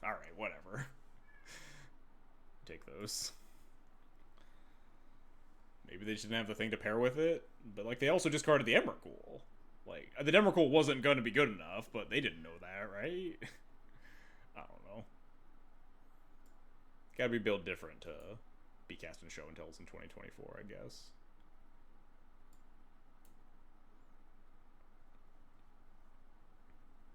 Alright, whatever. Take those. Maybe they just didn't have the thing to pair with it. But, like, they also discarded the Emrakul. Like, the Emrakul wasn't going to be good enough, but they didn't know that, right? I don't know. Gotta be built different to be casting show and tells in 2024, I guess.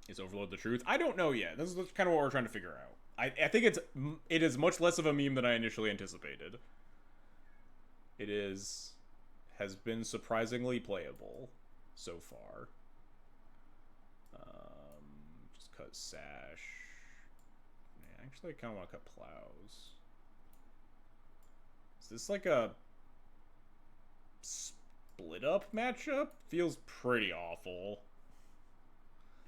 Is Overlord the truth? I don't know yet. This is kind of what we're trying to figure out. I think it is much less of a meme than I initially anticipated. It has been surprisingly playable so far. Just cut Sash. Yeah, actually, I kind of want to cut Plows. Is this like a split up matchup? Feels pretty awful.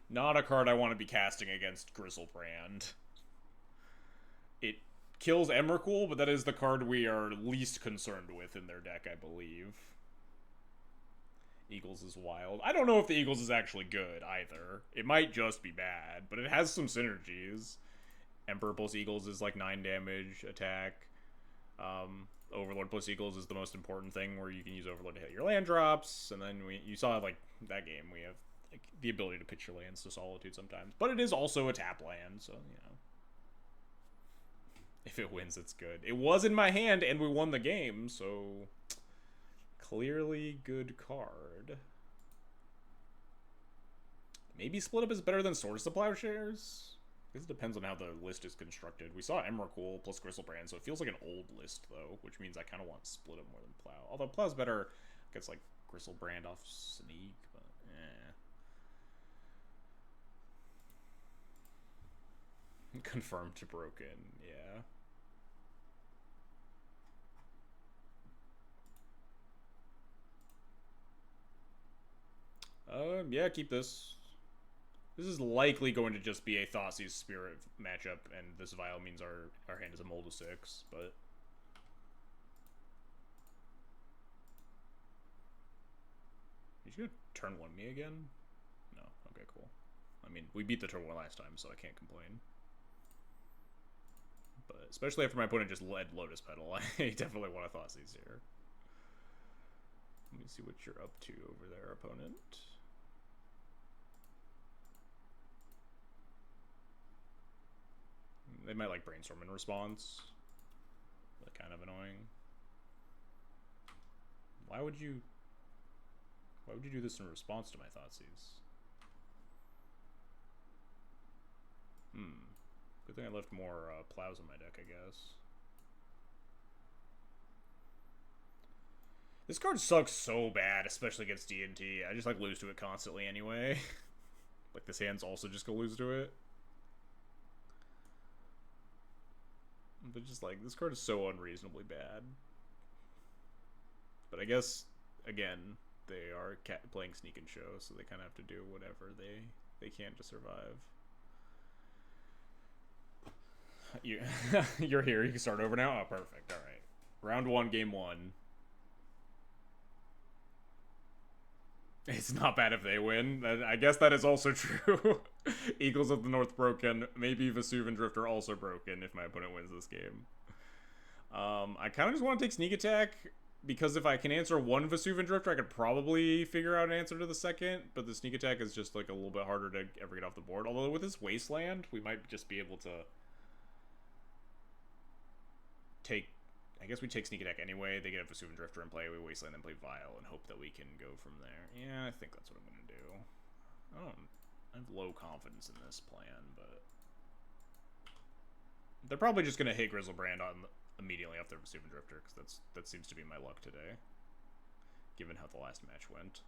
Not a card I want to be casting against Griselbrand. It kills Emrakul, but that is the card we are least concerned with in their deck, I believe. Eagles is wild. I don't know if the Eagles is actually good, either. It might just be bad, but it has some synergies. Emperor plus Eagles is like 9 damage attack. Overlord plus Eagles is the most important thing, where you can use Overlord to hit your land drops, and then you saw, like, that game, we have like the ability to pitch your lands to Solitude sometimes. But it is also a tap land, so, you know. If it wins, it's good. It was in my hand, and we won the game, so... Clearly good card. Maybe Split Up is better than Swords to Plowshares? This depends on how the list is constructed. We saw Emrakul plus Griselbrand, so it feels like an old list, though, which means I kind of want Split Up more than Plow. Although Plow's better against, like, Griselbrand off Sneak, but Confirmed to broken, yeah. Yeah, keep this. This is likely going to just be a Thoughtseize Spirit matchup, and this Vial means our hand is a mold of 6, but... He's gonna turn 1 me again? No. Okay, cool. I mean, we beat the turn one last time, so I can't complain. But especially after my opponent just led Lotus Petal, I definitely want to Thoughtseize here. Let me see what you're up to over there, opponent. They might like Brainstorm in response. But kind of annoying. Why would you do this in response to my Thoughtseize? Good thing I left more plows in my deck, I guess. This card sucks so bad, especially against D&T. I just like lose to it constantly anyway. Like this hand's also just gonna lose to it. But just like, this card is so unreasonably bad. But I guess, again, they are playing Sneak and Show, so they kind of have to do whatever they can to survive. You're here, you can start over now? Oh, perfect, alright. Round 1, game 1. It's not bad if they win. I guess that is also true. Eagles of the North broken. Maybe Vesuvian Drifter also broken if my opponent wins this game. I kind of just want to take Sneak Attack, because if I can answer one Vesuvian Drifter, I could probably figure out an answer to the second, but the Sneak Attack is just like a little bit harder to ever get off the board. Although with this Wasteland, we might just be able to take... I guess we take Sneak Attack anyway. They get a Vesuvian Drifter in play. We Wasteland and play Vial and hope that we can go from there. Yeah, I think that's what I'm going to do. I have low confidence in this plan, but... They're probably just going to hit Grizzlebrand on immediately after Vesuvian Drifter, because that seems to be my luck today, given how the last match went.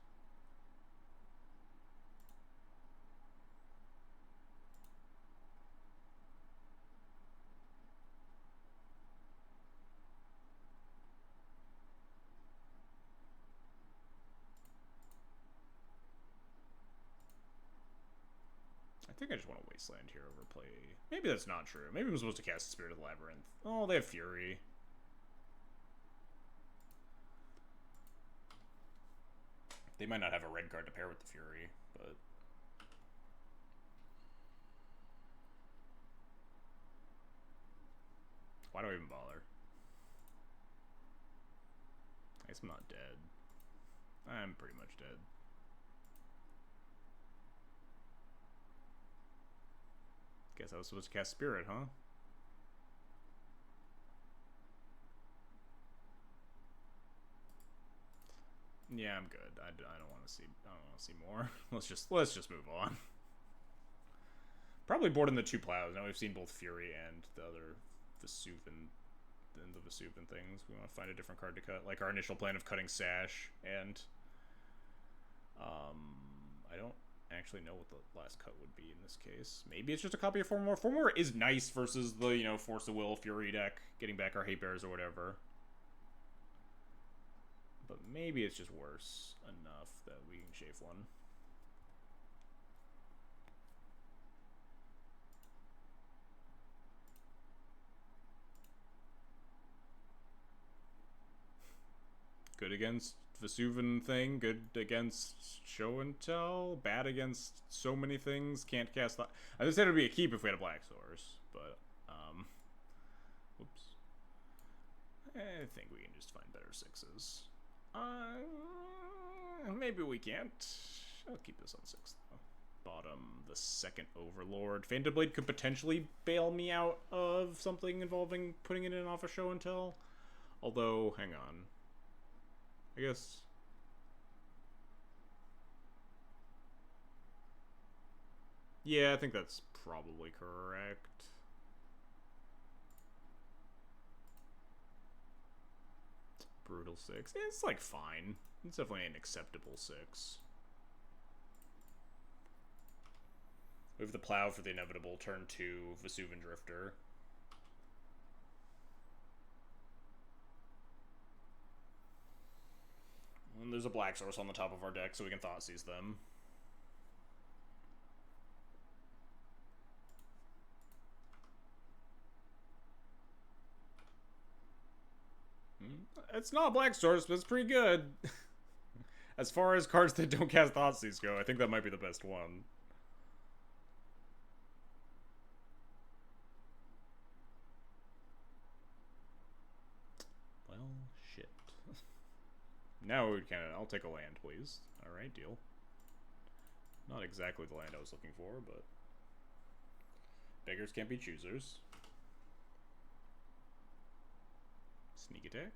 I think I just want to Wasteland here over play. Maybe that's not true. Maybe I'm supposed to cast Spirit of the Labyrinth. Oh, they have Fury. They might not have a red card to pair with the Fury, but... Why do I even bother? I guess I'm not dead. I'm pretty much dead. Guess I was supposed to cast Spirit, huh? Yeah, I'm good. I don't want to see more. let's just move on. Probably board in the 2 plows. Now we've seen both Fury and the other Vesuvian things. We want to find a different card to cut, like our initial plan of cutting Sash, and I don't actually know what the last cut would be in this case. Maybe it's just a copy of Formor. Formor is nice versus the, you know, Force of Will, Fury deck, getting back our Hate Bears or whatever. But maybe it's just worse enough that we can shave one. Good against Vesuvian thing, good against Show and Tell, bad against so many things, can't cast... I just said it would be a keep if we had a Black Source, but, whoops. I think we can just find better 6s. Maybe we can't. I'll keep this on 6, though. Bottom, the second Overlord. Phantom Blade could potentially bail me out of something involving putting it in off a Show and Tell. Although, hang on. I guess... Yeah, I think that's probably correct. Brutal 6. It's, like, fine. It's definitely an acceptable 6. We have the Plow for the inevitable. Turn 2, Vesuvian Drifter. And there's a Black Source on the top of our deck, so we can Thoughtseize them. It's not a Black Source, but it's pretty good. As far as cards that don't cast Thoughtseize go, I think that might be the best one. Now we can. I'll take a land, please. Alright, deal. Not exactly the land I was looking for, but... beggars can't be choosers. Sneak attack.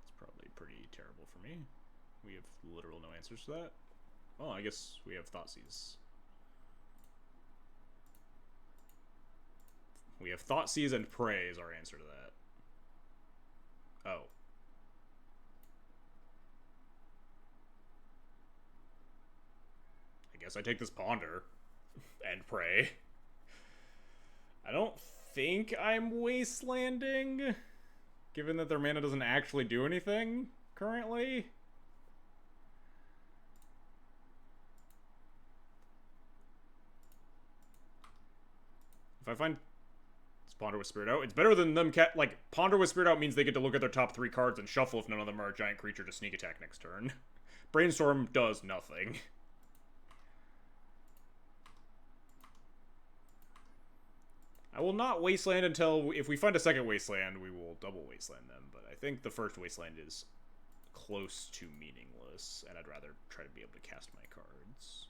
It's probably pretty terrible for me. We have literal no answers to that. Oh, I guess we have Thoughtseize. We have Thoughtseize and Prey is our answer to that. Oh. I guess I take this Ponder and Prey. I don't think I'm wastelanding, given that their mana doesn't actually do anything currently. If I find Ponder with Spirit Out, it's better than them like, Ponder with Spirit Out means they get to look at their top 3 cards and shuffle if none of them are a giant creature to sneak attack next turn. Brainstorm does nothing. I will not Wasteland until, if we find a second Wasteland, we will double Wasteland them, but I think the first Wasteland is close to meaningless, and I'd rather try to be able to cast my cards.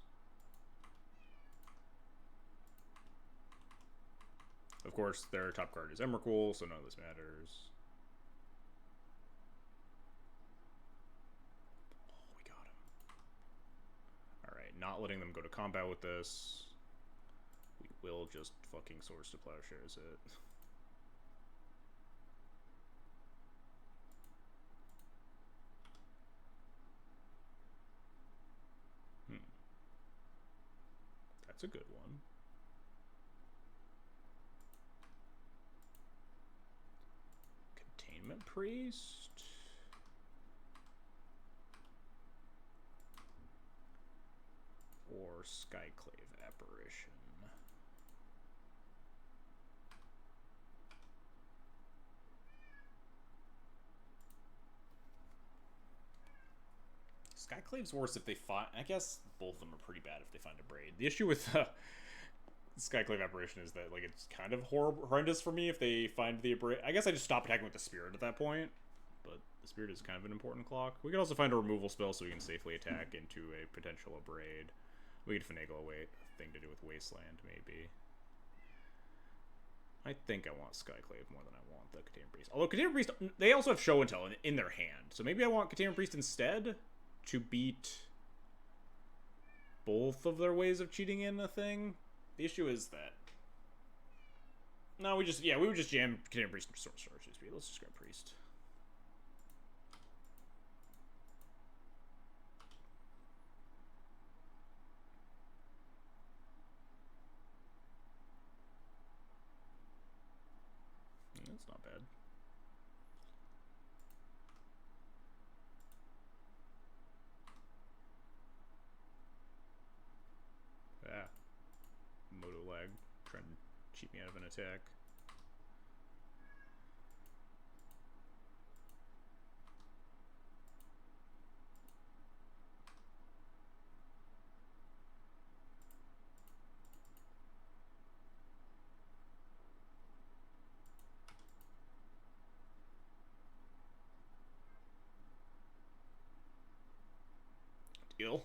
Of course, their top card is Emrakul, so none of this matters. Oh, we got him. Alright, not letting them go to combat with this. We will just fucking Swords to Plowshares it. That's a good one. Containment Priest? Or Skyclave Apparition? Skyclave's worse if they find... I guess both of them are pretty bad if they find a Braid. The issue with Skyclave Apparition is that, like, it's kind of horrendous for me if they find the Braid. I guess I just stop attacking with the Spirit at that point. But the Spirit is kind of an important clock. We could also find a removal spell so we can safely attack into a potential Braid. We could finagle a thing to do with Wasteland, maybe. I think I want Skyclave more than I want the Containment Priest. Although Containment Priest, they also have Show and Tell in their hand. So maybe I want Containment Priest instead to beat both of their ways of cheating in a thing. The issue is that... No, we would just jam Containment Priest and Sorcerer. Let's just grab Priest. That's not bad. Ah. Moto lag. Trying to cheat me out of an attack. Deal.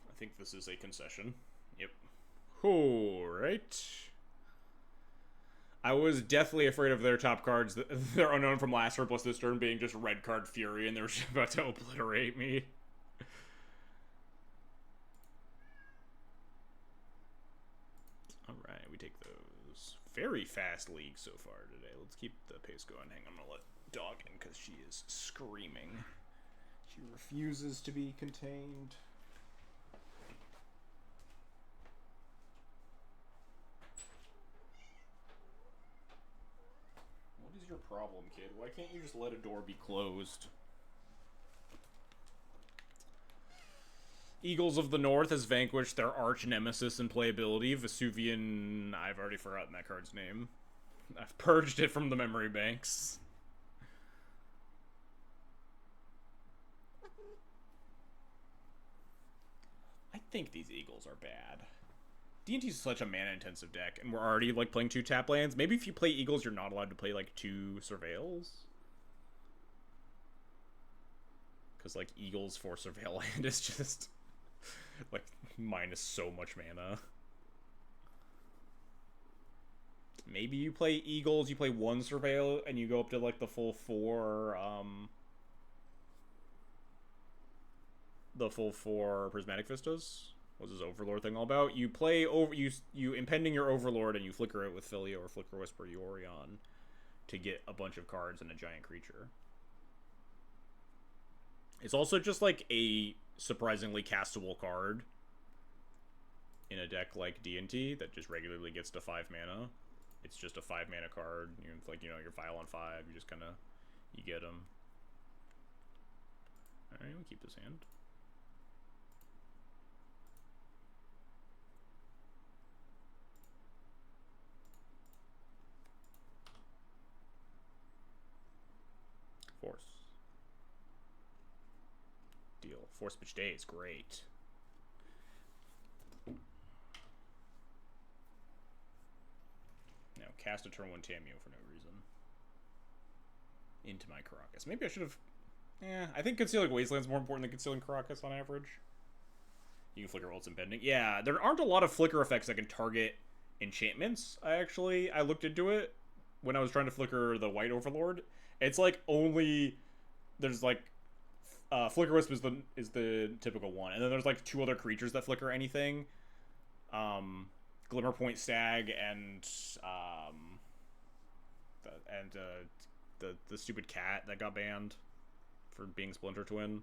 I think this is a concession. Yep. Alright. I was deathly afraid of their top cards. Their Unknown from last turn plus this turn being just Red Card Fury, and they were just about to obliterate me. Alright, we take those. Very fast league so far today. Let's keep the pace going. Hang on, I'm gonna let Dog in because she is screaming. She refuses to be contained. What is your problem, kid? Why can't you just let a door be closed? Eagles of the North has vanquished their arch nemesis in playability, Vesuvian... I've already forgotten that card's name. I've purged it from the memory banks. I think these Eagles are bad. D&T is such a mana-intensive deck, and we're already, like, playing 2 tap lands. Maybe if you play Eagles, you're not allowed to play, like, 2 Surveils? Because, like, Eagles for Surveil Land is just, like, minus so much mana. Maybe you play Eagles, you play 1 Surveil, and you go up to, like, the full 4, the full 4 Prismatic Vistas. What's this Overlord thing all about? You play over, you impending your Overlord, and you flicker it with Phelia or Flicker Whisper Yorion to get a bunch of cards and a giant creature. It's also just, like, a surprisingly castable card in a deck like D&T that just regularly gets to 5 mana. It's just a 5 mana card. You're like, you know, your Vial on 5. You just kind of, you get them. Alright, we'll keep this hand. Force. Deal. Force Pitch Day is great. Now, cast a turn 1 Tamiyo for no reason. Into my Karakas. Maybe I should have... I think Concealing Wasteland's more important than Concealing Karakas on average. You can flicker while it's impending. Yeah, there aren't a lot of flicker effects that can target enchantments. I looked into it when I was trying to flicker the White Overlord. It's like only... There's like... Flicker Wisp is the typical one. And then there's like 2 other creatures that flicker anything. Glimmerpoint Stag and the stupid cat that got banned for being Splinter Twin.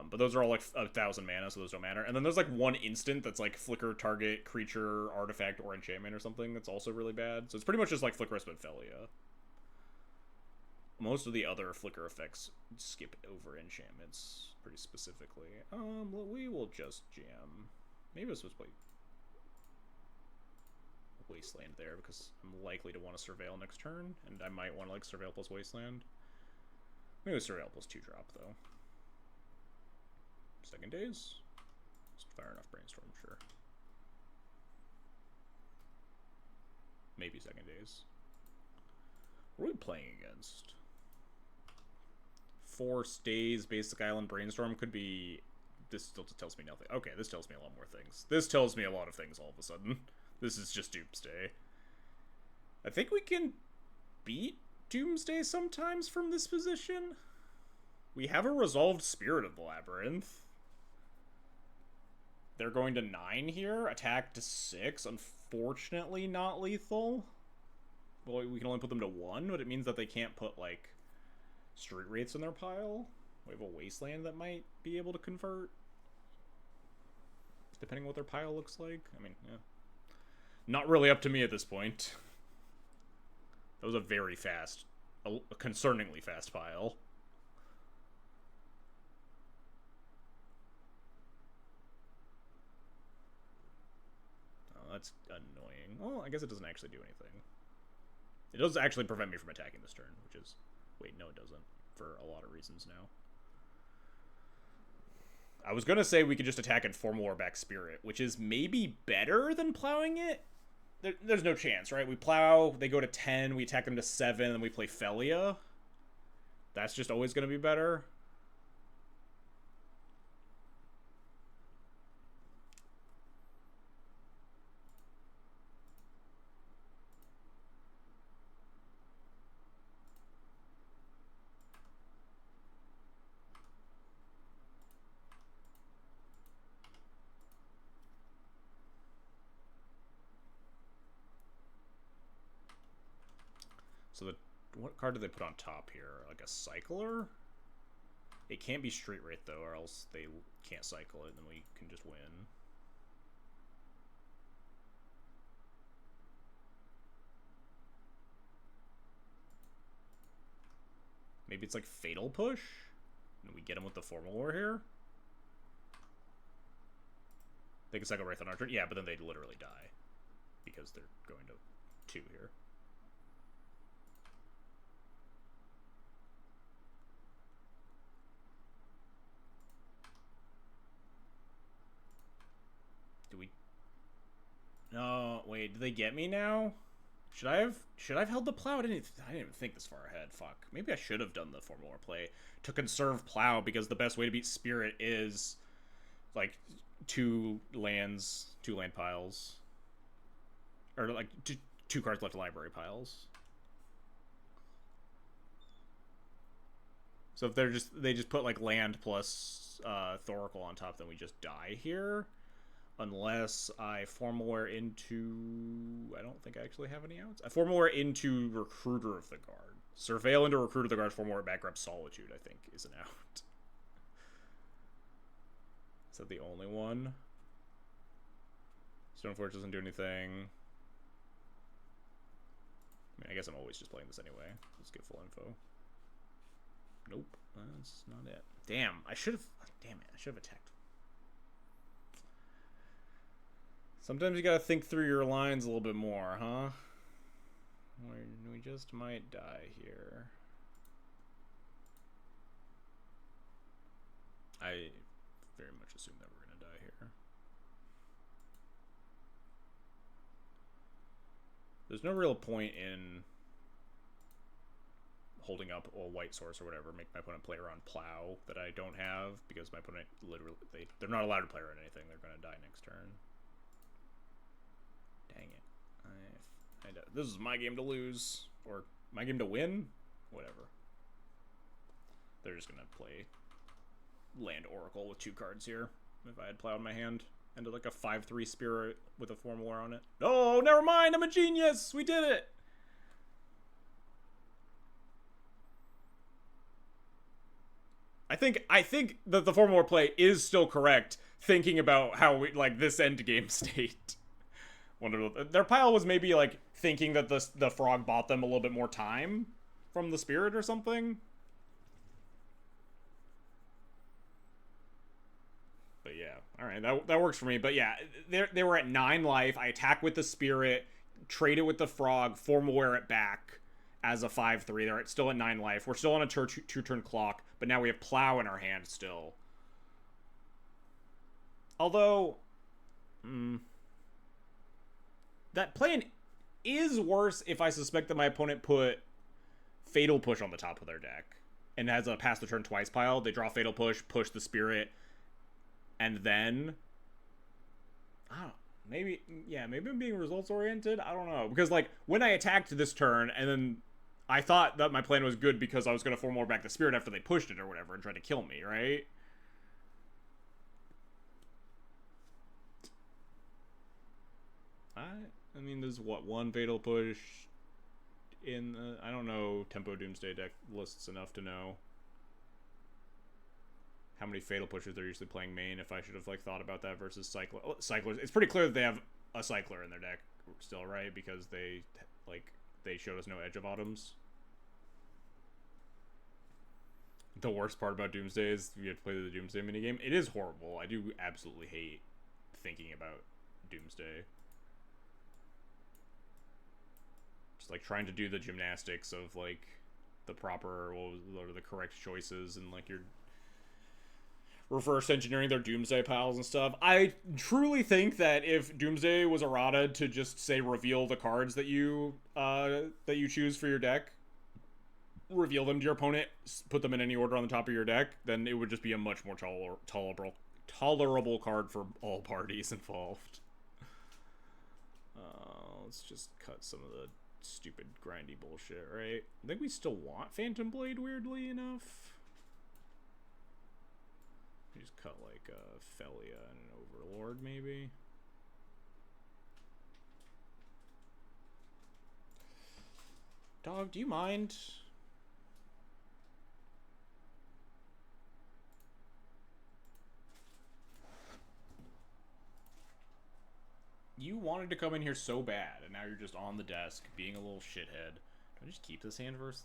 But those are all like 1,000 mana, so those don't matter. And then there's like 1 instant that's like flicker target creature, artifact, or enchantment or something that's also really bad. So it's pretty much just like Flicker Wisp and Phelia. Most of the other flicker effects skip over enchantments pretty specifically. We will just jam. Maybe I was supposed to play Wasteland there because I'm likely to want to Surveil next turn, and I might want to like Surveil plus Wasteland. Maybe Surveil plus 2 drop though. Second days? Just fire enough Brainstorm, sure. Maybe second days. What are we playing against? 4 stays, Basic Island, Brainstorm could be... This still tells me nothing. Okay, this tells me a lot more things. This tells me a lot of things all of a sudden. This is just Doomsday. I think we can beat Doomsday sometimes from this position. We have a Resolved Spirit of the Labyrinth. They're going to 9 here. Attack to 6. Unfortunately, not lethal. Well, we can only put them to 1, but it means that they can't put, like, Street Wraiths in their pile. We have a Wasteland that might be able to convert. Depending on what their pile looks like. I mean, yeah. Not really up to me at this point. That was a very fast, a concerningly fast pile. Oh, that's annoying. Well, I guess it doesn't actually do anything. It does actually prevent me from attacking this turn, which is... Wait, no it doesn't. For a lot of reasons now. I was gonna say we could just attack and Formlore back Spirit, which is maybe better than plowing it. There's no chance, right? We plow, they go to 10, we attack them to 7, and we play Phelia. That's just always gonna be better. So what card do they put on top here? Like a Cycler? It can't be Street Wraith though, or else they can't cycle it, and then we can just win. Maybe it's like Fatal Push? And we get him with the Formlore here? They can cycle Wraith on our turn? Yeah, but then they'd literally die. Because they're going to 2 here. Do we... No, wait, do they get me now? should I have held the plow? I didn't even think this far ahead. Fuck. Maybe I should have done the Formula play to conserve plow, because the best way to beat Spirit is like two land piles, or like two cards left library piles. So if they just put like land plus Thoracle on top, then we just die here. Unless I Formalware into... I don't think I actually have any outs. I Formalware into Recruiter of the Guard. Surveil into Recruiter of the Guard, Formalware back, grab Solitude, I think, is an out. Is that the only one? Stoneforge doesn't do anything. I mean, I guess I'm always just playing this anyway. Let's get full info. Nope, that's not it. Damn, I should have... Damn it, I should have attacked. Sometimes you gotta think through your lines a little bit more, huh? We just might die here. I very much assume that we're gonna die here. There's no real point in holding up a white source or whatever, make my opponent play around plow that I don't have, because my opponent literally, they're not allowed to play around anything. They're gonna die next turn. Dang it. This is my game to lose. Or my game to win? Whatever. They're just gonna play Land Oracle with 2 cards here. If I had Plow in my hand. And like a 5/3 Spirit with a Formaware on it. No, never mind! I'm a genius! We did it! I think that the Formaware play is still correct, thinking about how we, like, this endgame state. Their pile was maybe like thinking that the frog bought them a little bit more time from the Spirit or something. But yeah, all right, that works for me. But yeah, they were at 9 life. I attack with the Spirit, trade it with the frog, Formaware it back as a 5/3. They're still at 9 life. We're still on a 2-turn clock, but now we have Plow in our hand still. Although, that plan is worse if I suspect that my opponent put Fatal Push on the top of their deck and has a pass the turn twice pile. They draw Fatal Push, push the Spirit, and then... I don't know. Maybe I'm being results oriented. I don't know. Because, like, when I attacked this turn, and then I thought that my plan was good because I was going to Formaware back the Spirit after they pushed it or whatever and tried to kill me, right? I mean, there's what, 1 Fatal Push in the, I don't know Tempo Doomsday deck lists enough to know how many Fatal Pushes they're usually playing main, if I should have, like, thought about that versus Cyclers. It's pretty clear that they have a Cycler in their deck still, right? Because they showed us no Edge of Autumns. The worst part about Doomsday is you have to play the Doomsday minigame. It is horrible. I do absolutely hate thinking about Doomsday. Just like trying to do the gymnastics of like the proper, what are the correct choices, and like you're reverse engineering their Doomsday piles and stuff. I truly think that if Doomsday was errata to just say reveal the cards that you choose for your deck, reveal them to your opponent, put them in any order on the top of your deck, then it would just be a much more tolerable card for all parties involved. Let's just cut some of the stupid grindy bullshit, right? I think we still want Phantom Blade, weirdly enough. We just cut like a Phelia and an Overlord, maybe. Dog, do you mind? You wanted to come in here so bad, and now you're just on the desk being a little shithead. Do I just keep this hand versus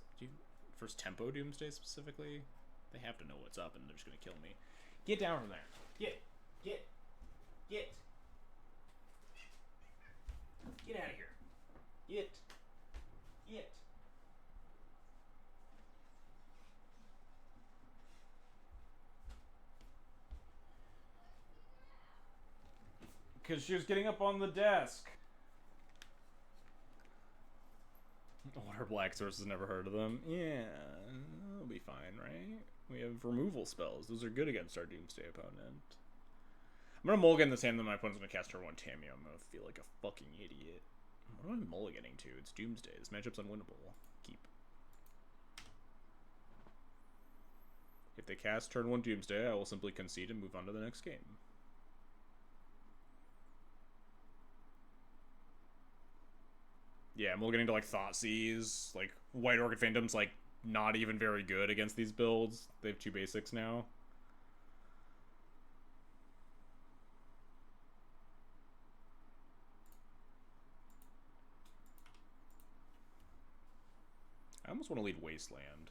Tempo Doomsday specifically? They have to know what's up, and they're just gonna kill me. Get down from there. Get out of here. Get. Because she was getting up on the desk. What are black sources? Never heard of them. Yeah, it'll be fine, right? We have removal spells. Those are good against our Doomsday opponent. I'm gonna mulligan this hand, then my opponent's gonna cast turn 1 Tamio. I'm gonna feel like a fucking idiot. What am I mulliganing to? It's Doomsday. This matchup's unwinnable. Keep. If they cast turn 1 Doomsday, I will simply concede and move on to the next game. Yeah, I'm mulliganing to like Thoughtseize. Like, White Orchid Phantom's like not even very good against these builds. They have 2 basics now. I almost want to lead Wasteland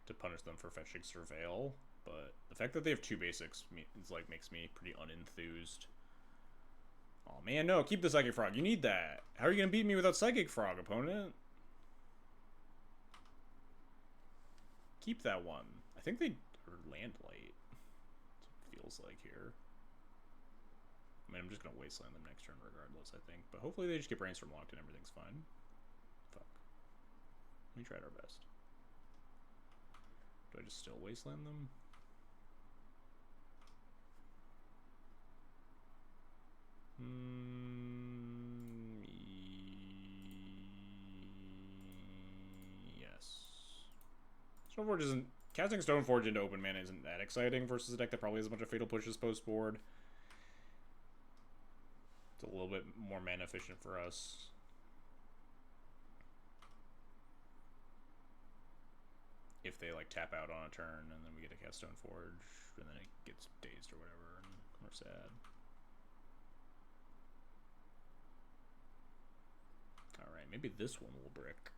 to punish them for fetching Surveil, but the fact that they have 2 basics is like makes me pretty unenthused. Oh man, no, keep the Psychic Frog. You need that. How are you gonna beat me without Psychic Frog, opponent? Keep that one. I think they are land light. That's what it feels like here. I mean, I'm just gonna Wasteland them next turn regardless, I think. But hopefully they just get Brainstorm locked and everything's fine. Fuck. We tried our best. Do I just still Wasteland them? Yes. Stoneforge isn't... Casting Stoneforge into open mana isn't that exciting versus a deck that probably has a bunch of Fatal Pushes post-board. It's a little bit more mana efficient for us. If they like tap out on a turn and then we get to cast Stoneforge and then it gets dazed or whatever and we're sad. Alright, maybe this one will brick.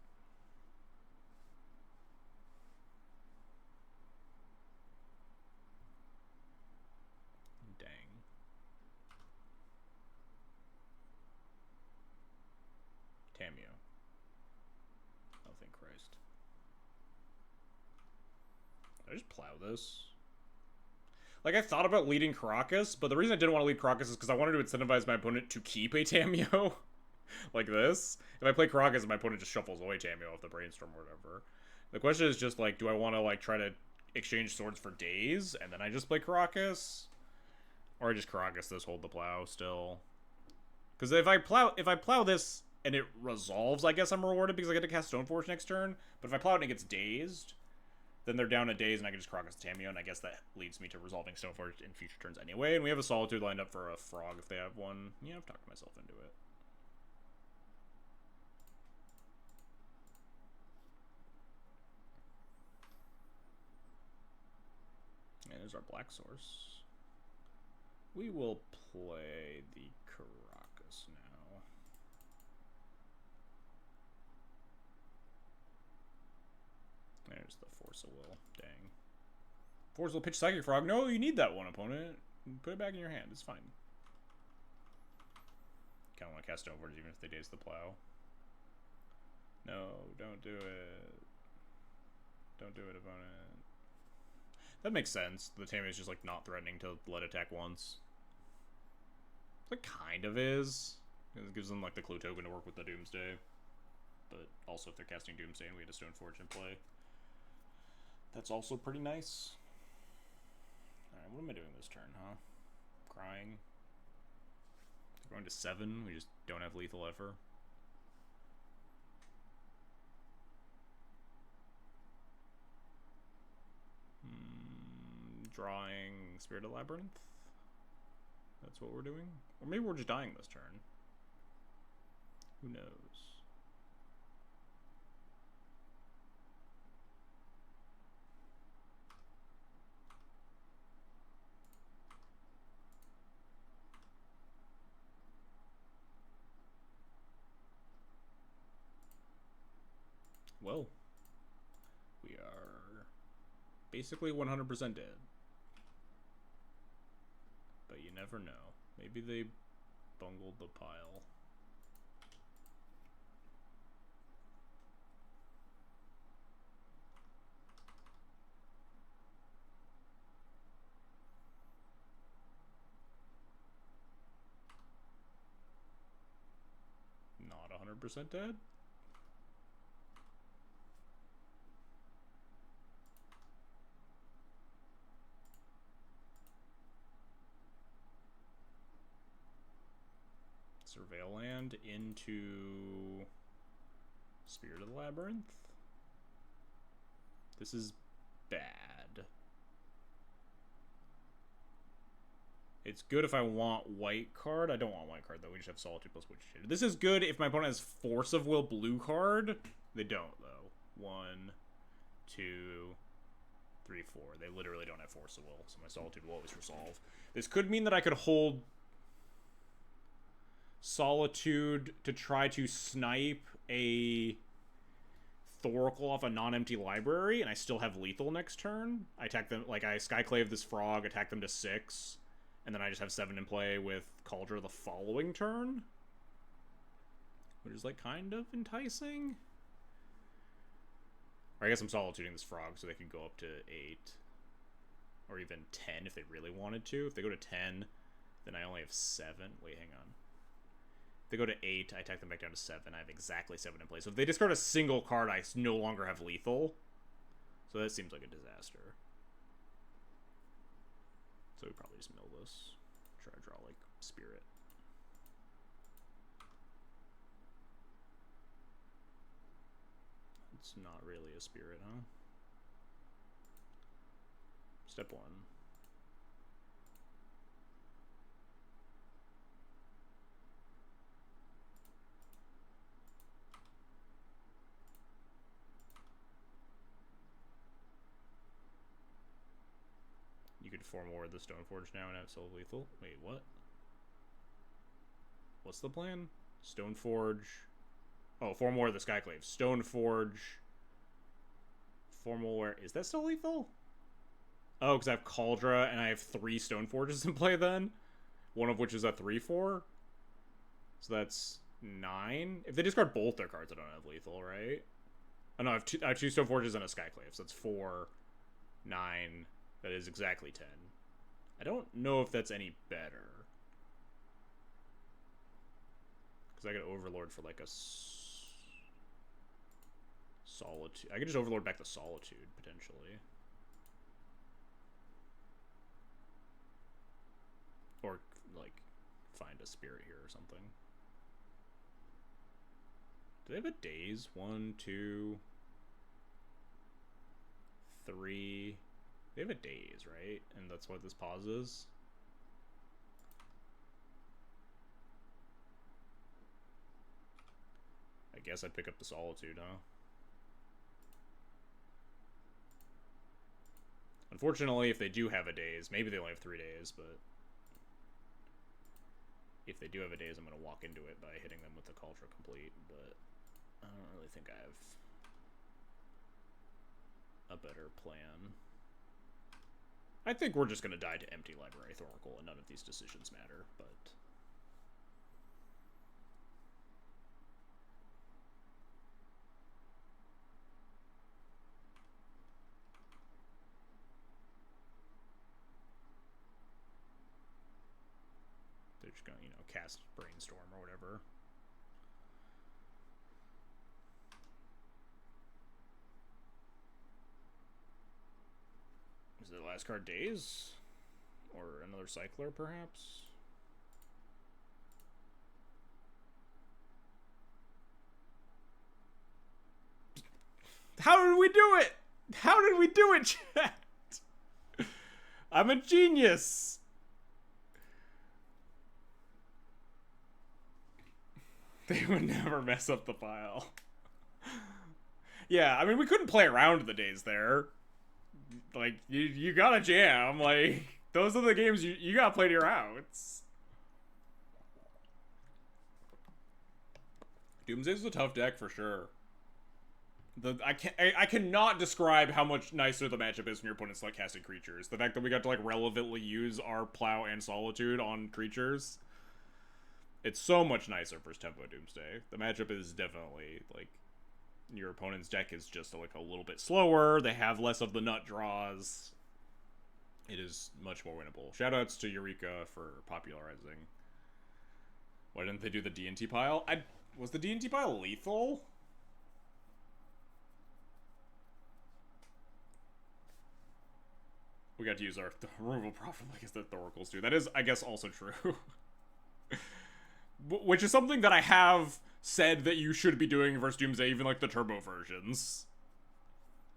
Dang. Tamio. Oh, thank Christ. Did I just plow this? Like, I thought about leading Caracas, but the reason I didn't want to lead Caracas is because I wanted to incentivize my opponent to keep a Tamio. Like this. If I play Caracas, my opponent just shuffles away Tamio off the Brainstorm or whatever. The question is just, like, do I want to, like, try to exchange swords for days, and then I just play Caracas? Or I just Caracas this, hold the plow still? Because if I plow this and it resolves, I guess I'm rewarded because I get to cast Stoneforge next turn. But if I plow it and it gets dazed, then they're down a daze and I can just Caracas Tamio, and I guess that leads me to resolving Stoneforge in future turns anyway. And we have a Solitude lined up for a Frog if they have one. Yeah, I've talked myself into it. And there's our black source. We will play the Caracas now. There's the Force of Will. Dang. Force will pitch Psychic Frog. No, you need that one, opponent. Put it back in your hand. It's fine. Kind of want to cast Stoneforge even if they daze the plow. No, don't do it. Don't do it, opponent. That makes sense. The Tamio is just, like, not threatening to let attack once. It kind of is. It gives them, like, the clue token to work with the Doomsday. But also if they're casting Doomsday and we had a Stoneforge in play. That's also pretty nice. Alright, what am I doing this turn, huh? Crying. We're going to 7. We just don't have lethal ever. Drawing Spirited Labyrinth. That's what we're doing. Or maybe we're just dying this turn. Who knows? Well, we are basically 100% dead. But you never know. Maybe they bungled the pile. Not 100% dead? Surveil land into Spirit of the Labyrinth. This is bad. It's good if I want white card. I don't want white card, though. We just have Solitude plus Witch. This is good if my opponent has Force of Will blue card. They don't, though. 1, 2, 3, 4. They literally don't have Force of Will, so my Solitude will always resolve. This could mean that I could hold Solitude to try to snipe a Thoracle off a non-empty library, and I still have lethal next turn. I attack them, like, I Skyclave this frog, attack them to 6, and then I just have 7 in play with Cauldron the following turn. Which is, like, kind of enticing. Or I guess I'm Solituding this frog so they can go up to 8. Or even 10 if they really wanted to. If they go to 10, then I only have 7. Wait, hang on. If they go to 8, I attack them back down to 7. I have exactly 7 in play. So if they discard a single card, I no longer have lethal. So that seems like a disaster. So we probably just mill this. Try to draw, like, Spirit. It's not really a Spirit, huh? Step 1. You could forward the Stoneforge now and have Soul Lethal. Wait, what? What's the plan? Stoneforge. Oh, 4 more of the Skyclave. Stoneforge. 4 more. Is that still lethal? Oh, because I have Cauldra and I have 3 Stoneforges in play then. One of which is a 3/4. So that's 9. If they discard both their cards, I don't have lethal, right? Oh no, I have 2 Stoneforges and a Skyclave. So that's 4, 9. That is exactly 10. I don't know if that's any better. Because I could Overlord for like a Solitude. I could just Overlord back the Solitude, potentially. Or, like, find a Spirit here or something. Do they have a daze? 1, 2, 3... They have a daze, right? And that's what this pause is? I guess I'd pick up the Solitude, huh? Unfortunately, if they do have a daze, maybe they only have 3 days, but if they do have a daze, I'm going to walk into it by hitting them with the Cauldron Complete, but I don't really think I have a better plan. I think we're just going to die to Empty Library Thoracle, and none of these decisions matter, but... They're just going to, you know, cast Brainstorm or whatever. Is it the last card Daze? Or another Cycler, perhaps? How did we do it? How did we do it, chat? I'm a genius! They would never mess up the pile. Yeah, I mean, we couldn't play around the days there. Like, you gotta jam. Like, those are the games you gotta play to your outs. Doomsday's a tough deck for sure. I cannot describe how much nicer the matchup is when your opponent's like casting creatures. The fact that we got to like relevantly use our Plow and Solitude on creatures. It's so much nicer for Tempo Doomsday. The matchup is definitely, like, your opponent's deck is just, like, a little bit slower. They have less of the nut draws. It is much more winnable. Shoutouts to Eureka for popularizing. Why didn't they do the D&T pile? Was the D&T pile lethal? We got to use our removal profit like as the Thoracles do. That is, I guess, also true. which is something that I have said that you should be doing versus Doomsday, even like the turbo versions.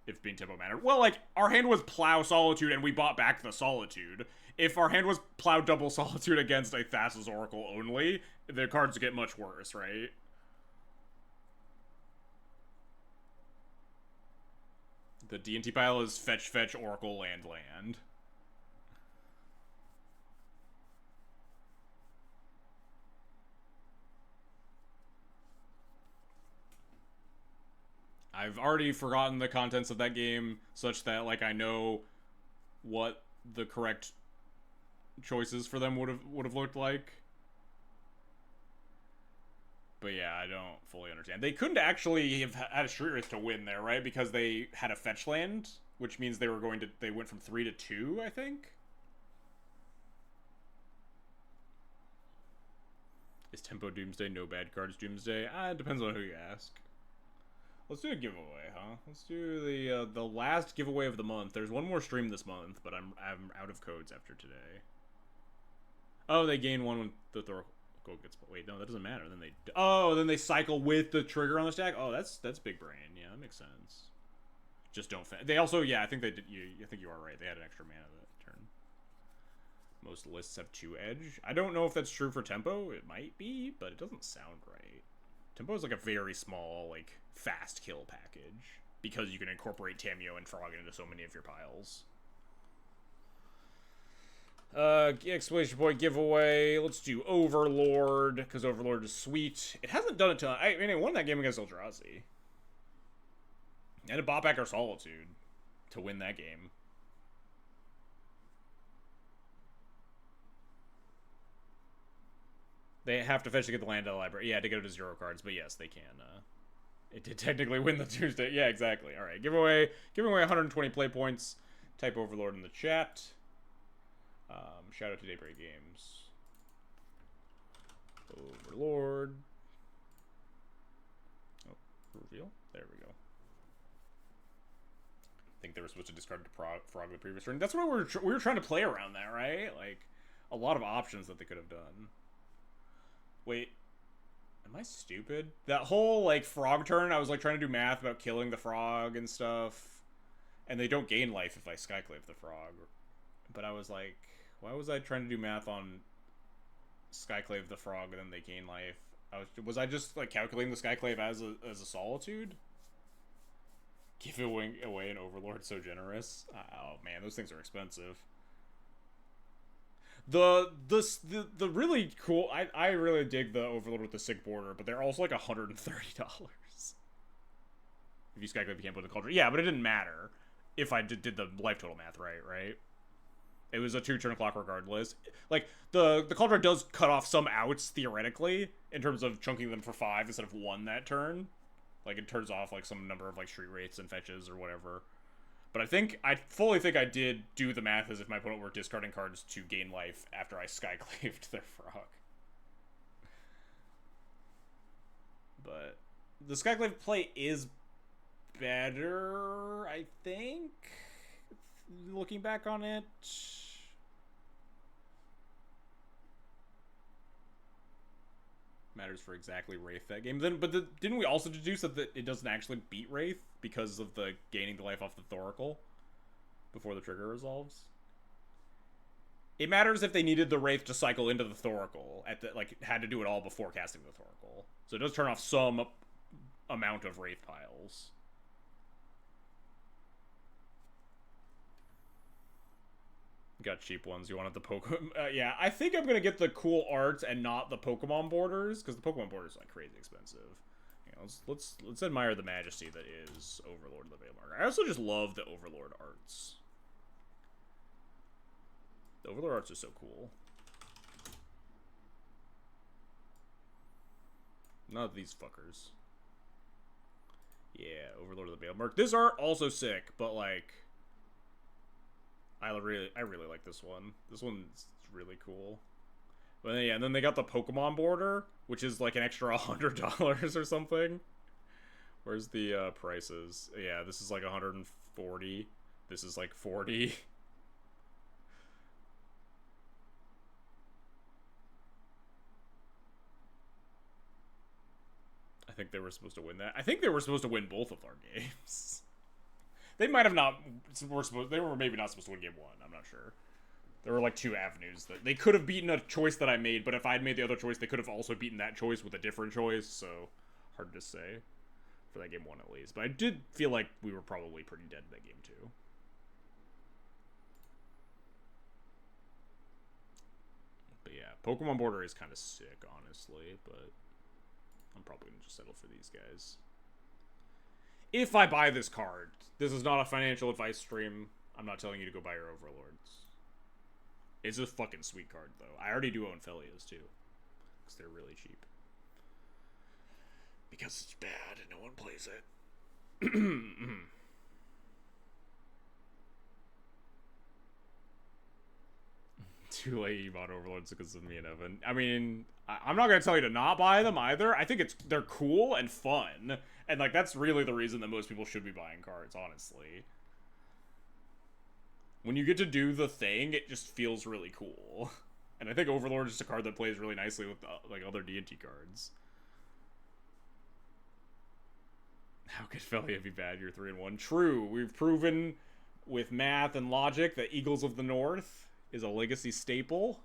If being tempo mattered. Well, like, our hand was Plow Solitude, and we bought back the Solitude. If our hand was Plow Double Solitude against a Thassa's Oracle only, the cards get much worse, right? The D&T pile is Fetch, Fetch, Oracle, Land, Land. I've already forgotten the contents of that game, such that, like, I know what the correct choices for them would have looked like. But yeah, I don't fully understand. They couldn't actually have had a Street Wraith to win there, right? Because they had a fetch land, which means they went from 3 to 2, I think. Is Tempo Doomsday no bad cards Doomsday? It depends on who you ask. Let's do a giveaway, huh? Let's do the last giveaway of the month. There's one more stream this month, but I'm out of codes after today. Oh, they gain one when the Thor gold gets. Wait, no, that doesn't matter. Then they cycle with the trigger on the stack. Oh, that's big brain. Yeah, that makes sense. Just don't. They also, yeah, I think they did. I think you are right. They had an extra mana that turn. Most lists have 2 edge. I don't know if that's true for Tempo. It might be, but it doesn't sound right. Tempo is like a very small, like, fast kill package because you can incorporate Tameo and Frog into so many of your piles. Exclamation point giveaway. Let's do Overlord because Overlord is sweet. It hasn't done it to. I mean, it won that game against Eldrazi, and it bought back our Solitude to win that game. They have to fetch to get the land out of the library. Yeah, to go to 0 cards, but yes, they can. It did technically win the Tuesday. Yeah, exactly. All right, giveaway 120 play points. Type Overlord in the chat. Shout out to Daybreak Games. Overlord. Oh, reveal. There we go. I think they were supposed to discard Frog the previous turn. That's what we were trying to play around that, right? Like, a lot of options that they could have done. Wait, am I stupid? That whole, like, Frog turn, I was, like, trying to do math about killing the Frog and stuff. And they don't gain life if I Skyclave the Frog. But I was like, why was I trying to do math on Skyclave the Frog and then they gain life? Was I just, like, calculating the Skyclave as a Solitude? Giving away an Overlord so generous. Oh, man, those things are expensive. The really cool, I really dig the Overlord with the sick border, but they're also like $130. If you Skyclave, you can't put the Cauldron. Yeah, but it didn't matter if I did the life total math right? It was a 2-turn clock regardless. Like, the Cauldron does cut off some outs, theoretically, in terms of chunking them for 5 instead of 1 that turn. Like, it turns off, like, some number of, like, Street Wraiths and fetches or whatever. But I fully think I did do the math as if my opponent were discarding cards to gain life after I Skyclaved their Frog. But the Skyclave play is better, I think, looking back on it. Matters for exactly Wraith that game. Didn't we also deduce that it doesn't actually beat Wraith because of the gaining the life off the Thoracle before the trigger resolves? It matters if they needed the Wraith to cycle into the Thoracle had to do it all before casting the Thoracle. So it does turn off some amount of Wraith piles. Got cheap ones. You wanted the Pokemon. Yeah, I think I'm gonna get the cool arts and not the Pokemon borders because the Pokemon borders are like crazy expensive. You know, let's admire the majesty that is Overlord of the Veilmark. I also just love the Overlord arts. The Overlord arts are so cool. Not these fuckers. Yeah, Overlord of the Veilmark. This art also sick, but like. I really like this one. This one's really cool. But yeah, and then they got the Pokemon border, which is like an extra $100 or something. Where's the prices? Yeah, this is like 140. This is like 40. think they were supposed to win that. I think they were supposed to win both of our games. They might have not. They were maybe not supposed to win game 1. I'm not sure. There were like 2 avenues that they could have beaten a choice that I made, but if I'd made the other choice, they could have also beaten that choice with a different choice. So hard to say for that game 1 at least. But I did feel like we were probably pretty dead in that game 2. But yeah, Pokemon Border is kind of sick, honestly. But I'm probably gonna just settle for these guys. If I buy this card, this is not a financial advice stream. I'm not telling you to go buy your Overlords. It's a fucking sweet card, though. I already do own Phelias, too. Because they're really cheap. Because it's bad and no one plays it. Too late you bought Overlords because of me and Evan. I mean, I'm not going to tell you to not buy them either. I think they're cool and fun. And, like, that's really the reason that most people should be buying cards, honestly. When you get to do the thing, it just feels really cool. And I think Overlord is just a card that plays really nicely with, like, other D&T cards. How could Phelia be bad? You're 3-1. True. We've proven with math and logic that Eagles of the North is a legacy staple.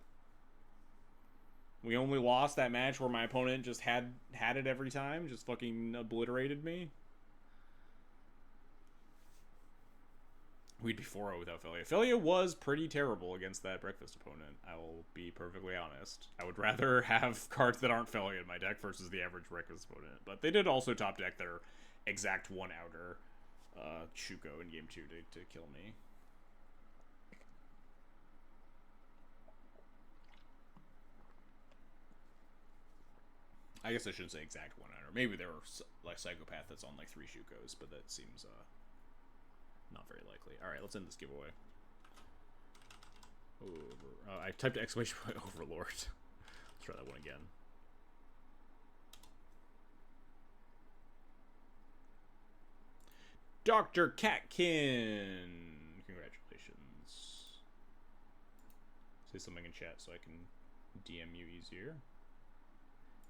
We only lost that match where my opponent just had it every time. Just fucking obliterated me. We'd be 4-0 without Phelia. Phelia was pretty terrible against that breakfast opponent. I will be perfectly honest. I would rather have cards that aren't Phelia in my deck versus the average breakfast opponent. But they did also top deck their exact 1-outer Shuko in game 2 to kill me. I guess I shouldn't say exact 1-outer. Maybe there were like Psychopath that's on like 3 Shukos, but that seems not very likely. Alright, let's end this giveaway. I typed exclamation point Overlord. Let's try that one again. Dr. Catkin! Congratulations. Say something in chat so I can DM you easier.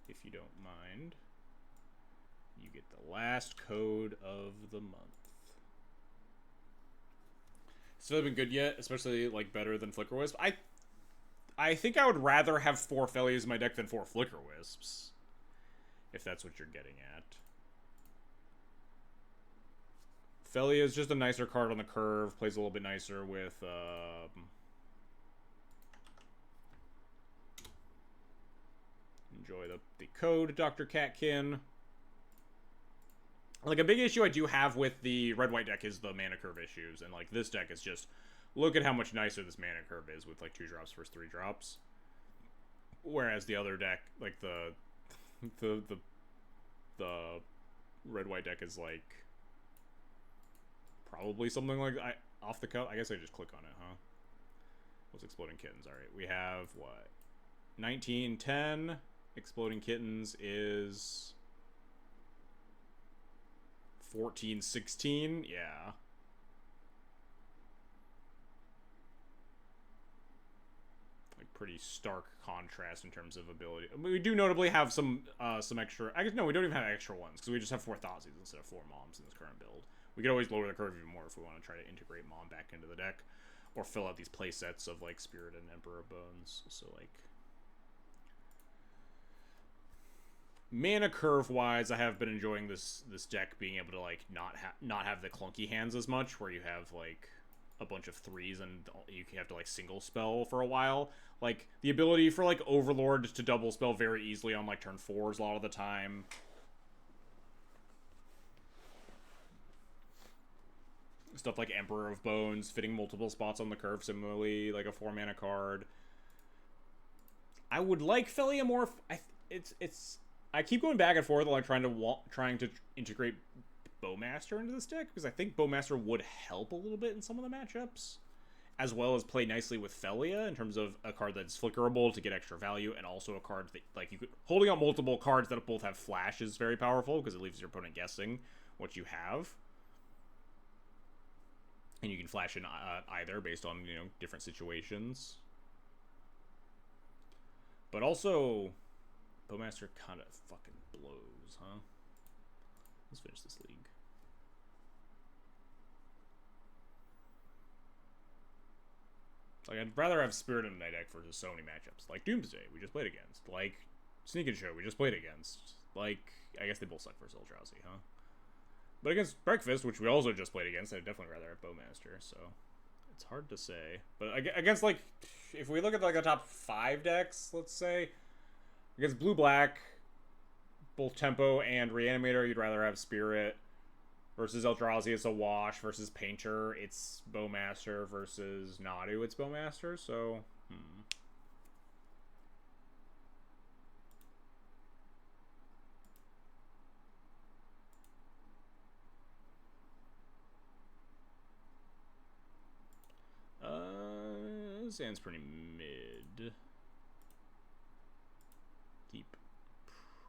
If you don't mind. You get the last code of the month. Still haven't been good yet, especially like better than Flicker Wisp. I think I would rather have 4 Phelias in my deck than 4 Flicker Wisps. If that's what you're getting at. Phelia is just a nicer card on the curve. Plays a little bit nicer with enjoy the code, Dr. Catkin. Like, a big issue I do have with the red-white deck is the mana curve issues. And, like, this deck is just... Look at how much nicer this mana curve is with, like, 2 drops versus 3 drops. Whereas the other deck, like, the red-white deck is, like... Probably something like... off the cuff? I guess I just click on it, huh? What's Exploding Kittens? Alright, we have, what? 1910. Exploding Kittens is... 1416, yeah. Like, pretty stark contrast in terms of ability. I mean, we do notably have some extra... I guess, no, we don't even have extra ones, because we just have 4 Thoughtseize instead of 4 Moms in this current build. We could always lower the curve even more if we want to try to integrate Mom back into the deck, or fill out these play sets of, like, Spirit and Emperor of Bones, so, like... Mana curve wise, I have been enjoying this deck being able to like not have the clunky hands as much, where you have like a bunch of 3s and you have to like single spell for a while. Like the ability for like Overlord to double spell very easily on like turn 4s a lot of the time. Stuff like Emperor of Bones fitting multiple spots on the curve, similarly like a 4 mana card. I would like Phelia more. I keep going back and forth, like trying to integrate Bowmaster into this deck, because I think Bowmaster would help a little bit in some of the matchups, as well as play nicely with Phelia in terms of a card that's flickerable to get extra value, and also a card that like you could holding out multiple cards that both have flash is very powerful because it leaves your opponent guessing what you have, and you can flash in either based on different situations, but also. Bowmaster kind of fucking blows, huh? Let's finish this league. Like, I'd rather have Spirit in my deck versus so many matchups. Like Doomsday, we just played against. Like Sneak and Show, we just played against. Like, I guess they both suck versus Eldrazi, huh? But against Breakfast, which we also just played against, I'd definitely rather have Bowmaster, so it's hard to say. But against, like, if we look at, like, the top 5 decks, let's say, against Blue-Black, both Tempo and Reanimator, you'd rather have Spirit. Versus Eldrazi, it's a wash. Versus Painter, it's Bowmaster. Versus Nadu, it's Bowmaster. So, this hand's pretty mid. Keep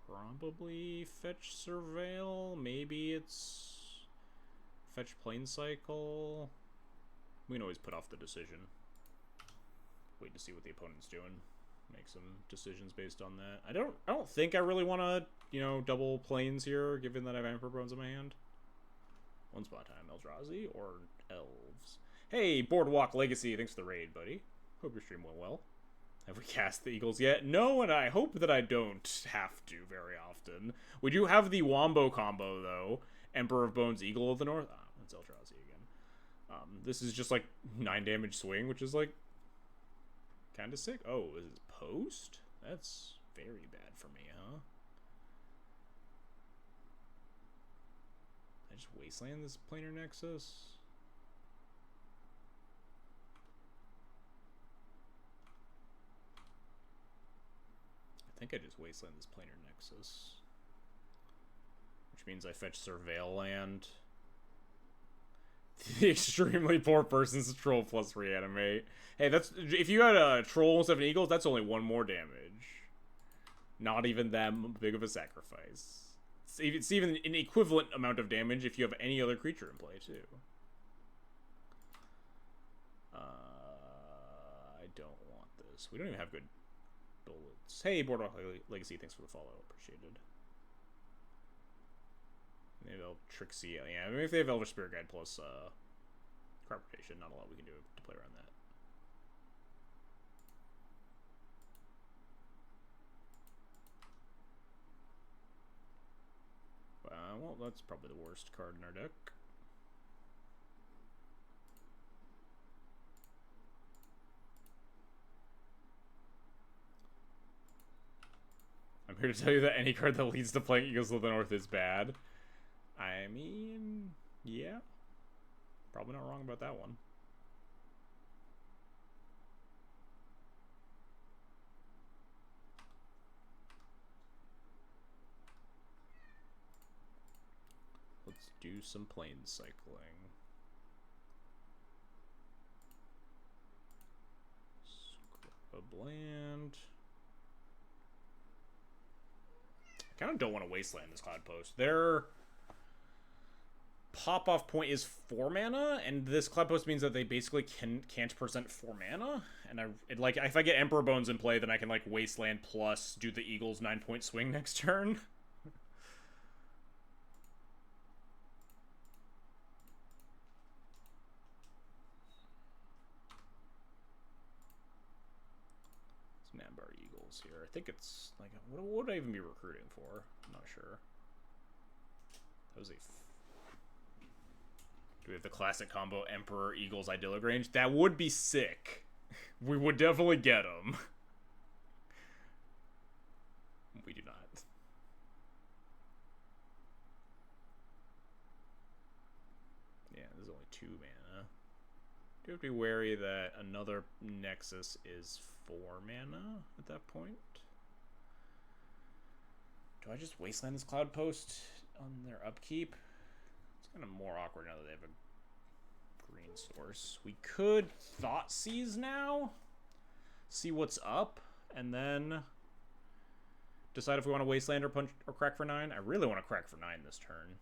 probably Fetch Surveil. Maybe it's Fetch Plane Cycle. We can always put off the decision. Wait to see what the opponent's doing. Make some decisions based on that. I don't think I really want to, you know, double planes here, given that I have Emperor Bones in my hand. One spot time, Eldrazi or Elves. Hey, Boardwalk Legacy, thanks for the raid, buddy. Hope your stream went well. Have we cast the Eagles yet? No, and I hope that I don't have to very often. We do have the Wombo combo, though. Emperor of Bones, Eagle of the North. Ah, that's Eldrazi again. This is just, like, 9 damage swing, which is, like, kind of sick. Oh, is it post? That's very bad for me, huh? I just wasteland this planar nexus? I think I just wasteland this planar nexus. Which means I fetch Surveil land. The extremely poor person's Troll plus Reanimate. Hey, that's if you had a Troll instead of an Eagles, that's only 1 more damage. Not even that big of a sacrifice. It's even an equivalent amount of damage if you have any other creature in play, too. I don't want this. We don't even have good bullets. Hey, Boardwalk Legacy, thanks for the follow. Appreciated. Maybe they'll Trixie. Yeah, maybe if they have Elder Spirit Guide plus Crop Rotation, not a lot we can do to play around that. Well, that's probably the worst card in our deck. I'm here to tell you that any card that leads to playing Eagles of the North is bad. I mean, yeah. Probably not wrong about that one. Let's do some plane cycling. Scrub land. I kind of don't want to wasteland this Cloudpost. Their pop-off point is 4 mana, and this Cloudpost means that they basically can't present 4 mana. And like if I get Emperor Bones in play, then I can like wasteland plus do the Eagles 9-point swing next turn. Nambar Eagles here. I think it's like, what would I even be recruiting for? I'm not sure. That was a. Do we have the classic combo Emperor Eagles Idyllic Range? That would be sick. We would definitely get them. We do not. Yeah, there's only 2 mana. Do have to be wary that another Nexus is 4 mana at that point. Do I just wasteland this Cloudpost on their upkeep? It's kind of more awkward now that they have a green source. We could Thoughtseize now, see what's up, and then decide if we want to wasteland or punch or crack for 9. I really want to crack for 9 this turn.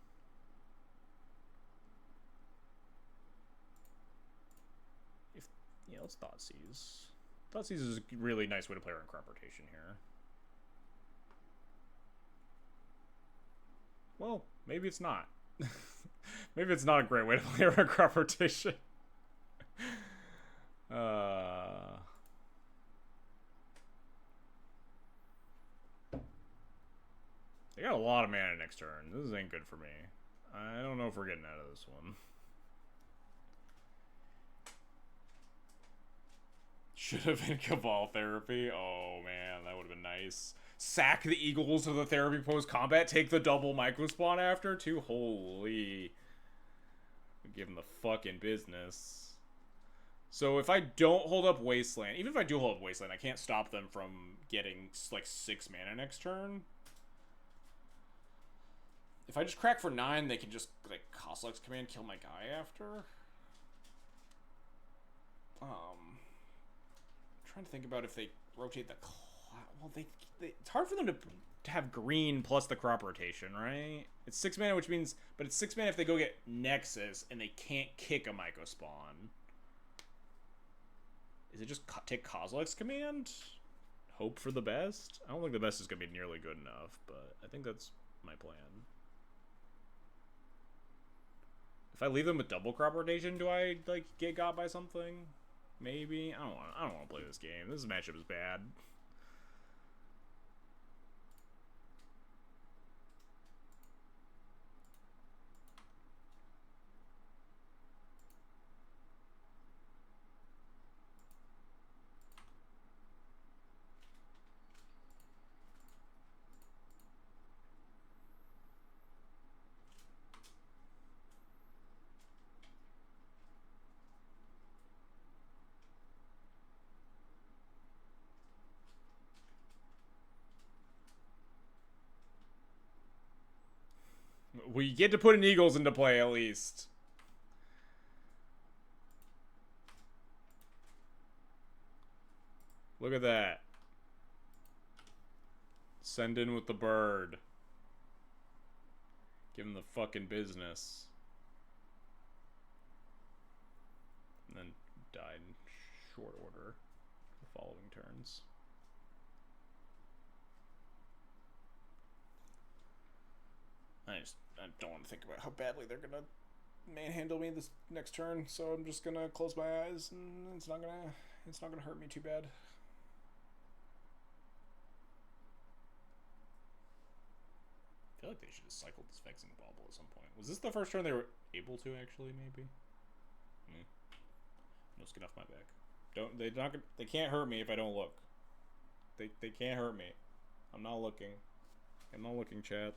Yeah, let's Thoughtseize. Thoughtseize is a really nice way to play around crop rotation here. Well, maybe it's not. Maybe it's not a great way to play around crop rotation. Uh... They got a lot of mana next turn. This ain't good for me. I don't know if we're getting out of this one. Should have been Cabal Therapy. Oh, man, that would have been nice. Sack the Eagles to the Therapy post-combat. Take the double microspawn after, too. Holy. Give them the fucking business. So if I don't hold up Wasteland, even if I do hold up Wasteland, I can't stop them from getting, like, 6 mana next turn. If I just crack for 9, they can just, like, Coslex Command, kill my guy after. I'm trying to think about if they rotate the well, it's hard for them to have green plus the crop rotation, right? It's 6 mana, which means, but it's 6 mana if they go get Nexus and they can't kick a Myco Spawn. Is it just take Coslex Command? Hope for the best? I don't think the best is going to be nearly good enough, but I think that's my plan. If I leave them with double crop rotation, do I, like, get got by something? Maybe. I don't want to play this game. This matchup is bad. We get to put an Eagles into play, at least. Look at that. Send in with the bird. Give him the fucking business. And then die in short order the following turns. I don't want to think about how badly they're gonna manhandle me this next turn, so I'm just gonna close my eyes, and it's not gonna hurt me too bad. I feel like they should have cycled this Vexing Bauble at some point. Was this the first turn they were able to, actually, maybe? No skin off my back. They can't hurt me if I don't look. They can't hurt me. I'm not looking. I'm not looking, chat.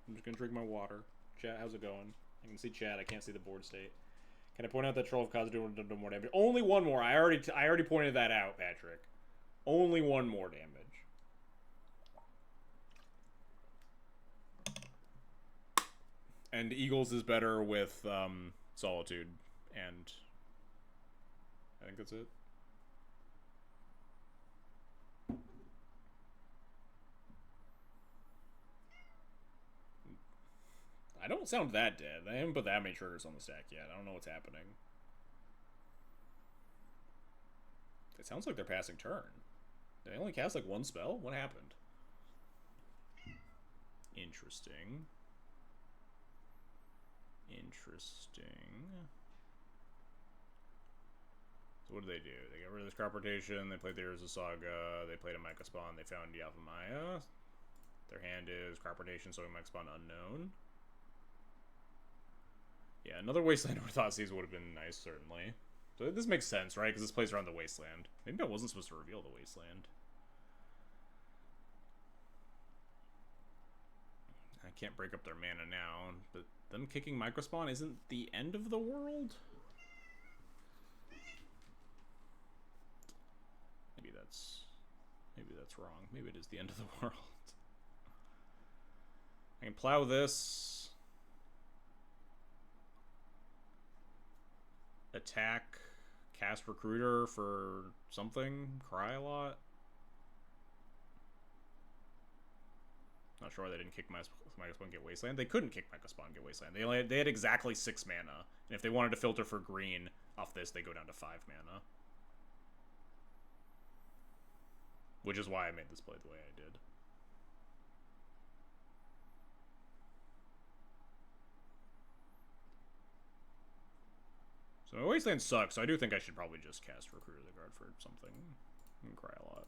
I'm just gonna drink my water. Chat, how's it going? I can see chat. I can't see the board state. Can I point out that Troll of Cause doing more damage? Only one more. I already pointed that out, Patrick. Only one more damage. And Eagles is better with Solitude, and I think that's it. I don't sound that dead. I haven't put that many triggers on the stack yet. I don't know what's happening. It sounds like they're passing turn. Did they only cast like one spell? What happened? Interesting. Interesting. So what did they do? They got rid of this crop rotation, they played the Heroes of Saga, they played a Myco Spawn, they found Yavimaya. Their hand is crop rotation, so Myco Spawn unknown. Yeah, another Wasteland Orthoses would have been nice, certainly. So this makes sense, right? Because this plays around the Wasteland. Maybe I wasn't supposed to reveal the Wasteland. I can't break up their mana now, but them kicking Myco Spawn isn't the end of the world? Maybe that's wrong. Maybe it is the end of the world. I can plow this. Attack, cast Recruiter for something, cry a lot. Not sure why they didn't kick Myco Spawn and get Wasteland. They couldn't kick Myco Spawn and get Wasteland. They had exactly 6 mana. And if they wanted to filter for green off this, they go down to 5 mana. Which is why I made this play the way I did. So my Wasteland sucks, so I do think I should probably just cast Recruiter of the Guard for something. And cry a lot.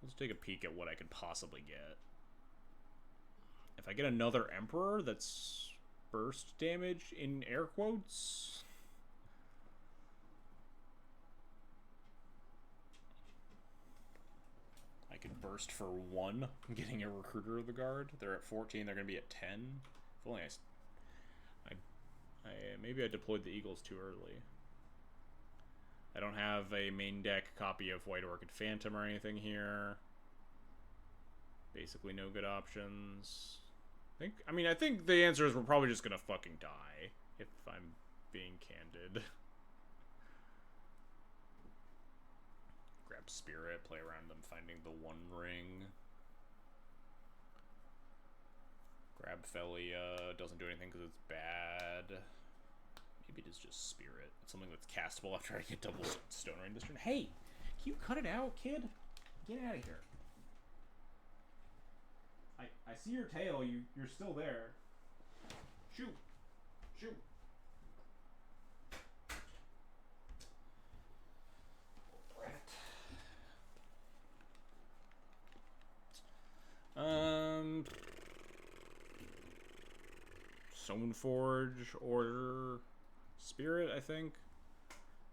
Let's take a peek at what I could possibly get. If I get another Emperor that's burst damage in air quotes... I could burst for 1, getting a Recruiter of the Guard. They're at 14, they're going to be at 10. If only maybe I deployed the Eagles too early. I don't have a main deck copy of White Orchid Phantom or anything here. Basically no good options. I think the answer is we're probably just gonna fucking die, if I'm being candid. Grab Spirit, play around them finding the One Ring. Grab Phelia, doesn't do anything because it's bad. Maybe it is just Spirit. It's something that's castable after I get double Stone Rain this turn. Hey! Can you cut it out, kid? Get out of here. I see your tail. You're still there. Shoot! Shoot! Stoneforge or Spirit, I think.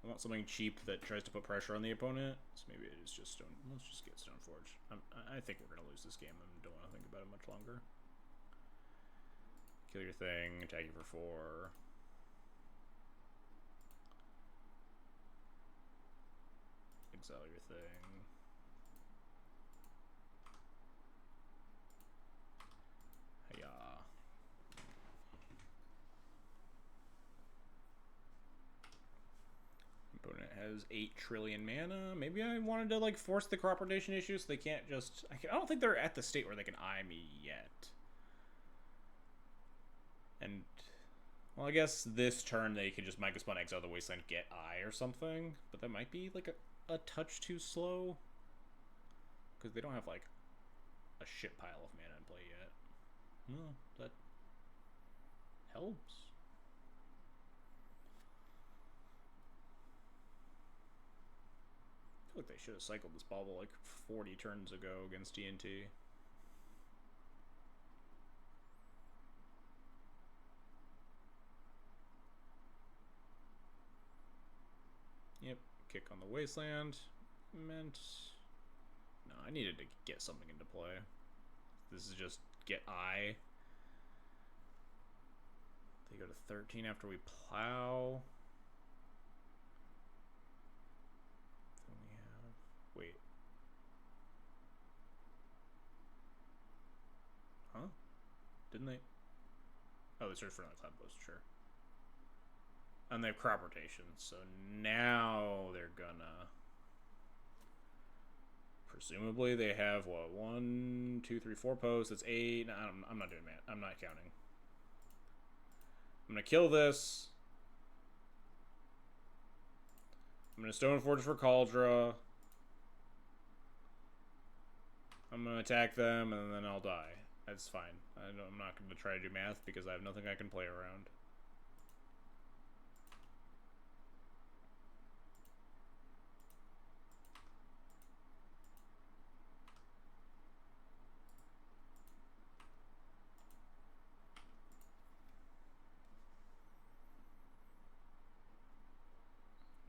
I want something cheap that tries to put pressure on the opponent. So maybe it is just Stone. Let's just get Stoneforge. I think we're gonna lose this game. I don't want to think about it much longer. Kill your thing. Attack you for 4. Exile your thing. Hiya. Opponent has 8 trillion mana. Maybe I wanted to like force the crop rotation issue so they can't just... I don't think they're at the state where they can eye me yet. And, well, I guess this turn they could just Micro Spawn, exile the Wasteland, get eye or something. But that might be like a touch too slow. Because they don't have like a shit pile of mana in play yet. No, that helps. I feel like they should have cycled this bauble like 40 turns ago against D&T. Yep, kick on the Wasteland. Meant... No, I needed to get something into play. This is just get eye. They go to 13 after we plow. Then we have... Wait. Huh? Didn't they? Oh, they searched for another Cloudpost, sure. And they have crop rotation, so now they're gonna... Presumably they have, what, 1, 2, 3, 4 posts. That's 8. No, I'm not doing that. I'm not counting. I'm gonna kill this. I'm gonna Stoneforge for Cauldra. I'm gonna attack them, and then I'll die. That's fine. I'm not gonna try to do math because I have nothing I can play around.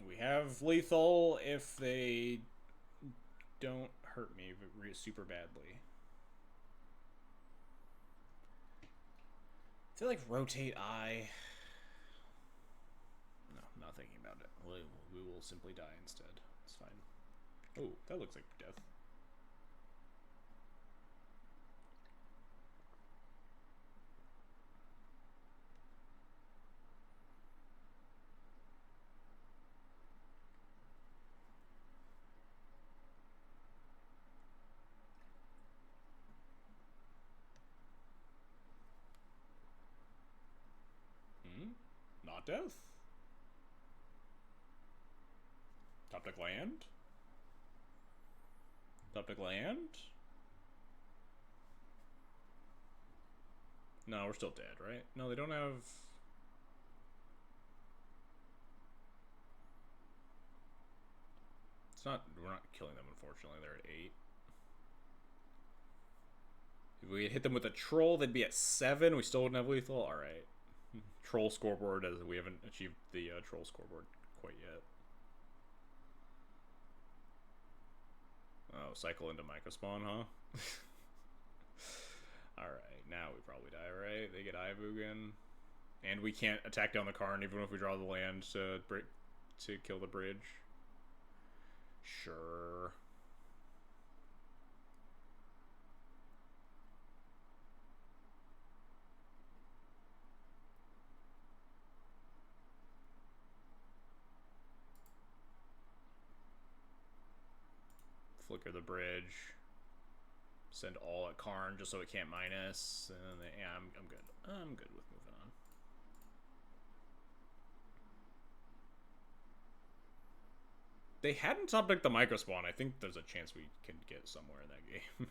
We have lethal if they don't hurt me super badly. I feel like rotate eye. No, I'm not thinking about it. We will simply die instead. It's fine. Oh, that looks like death. Not death. Top deck land? Top deck land? No, we're still dead, right? No, they don't have... We're not killing them, unfortunately. They're at 8. If we hit them with a troll, they'd be at 7. We still wouldn't have lethal. All right. Troll scoreboard, as we haven't achieved the troll scoreboard quite yet. Oh, cycle into Mycospawn, huh? Alright, now we probably die, right? They get Ivugan. And we can't attack down the Karn even if we draw the land to kill the bridge. Sure. Flicker the bridge. Send all at Karn just so it can't minus. And then, yeah, I'm good. I'm good with moving on. They hadn't top decked the Mycospawn. I think there's a chance we can get somewhere in that game.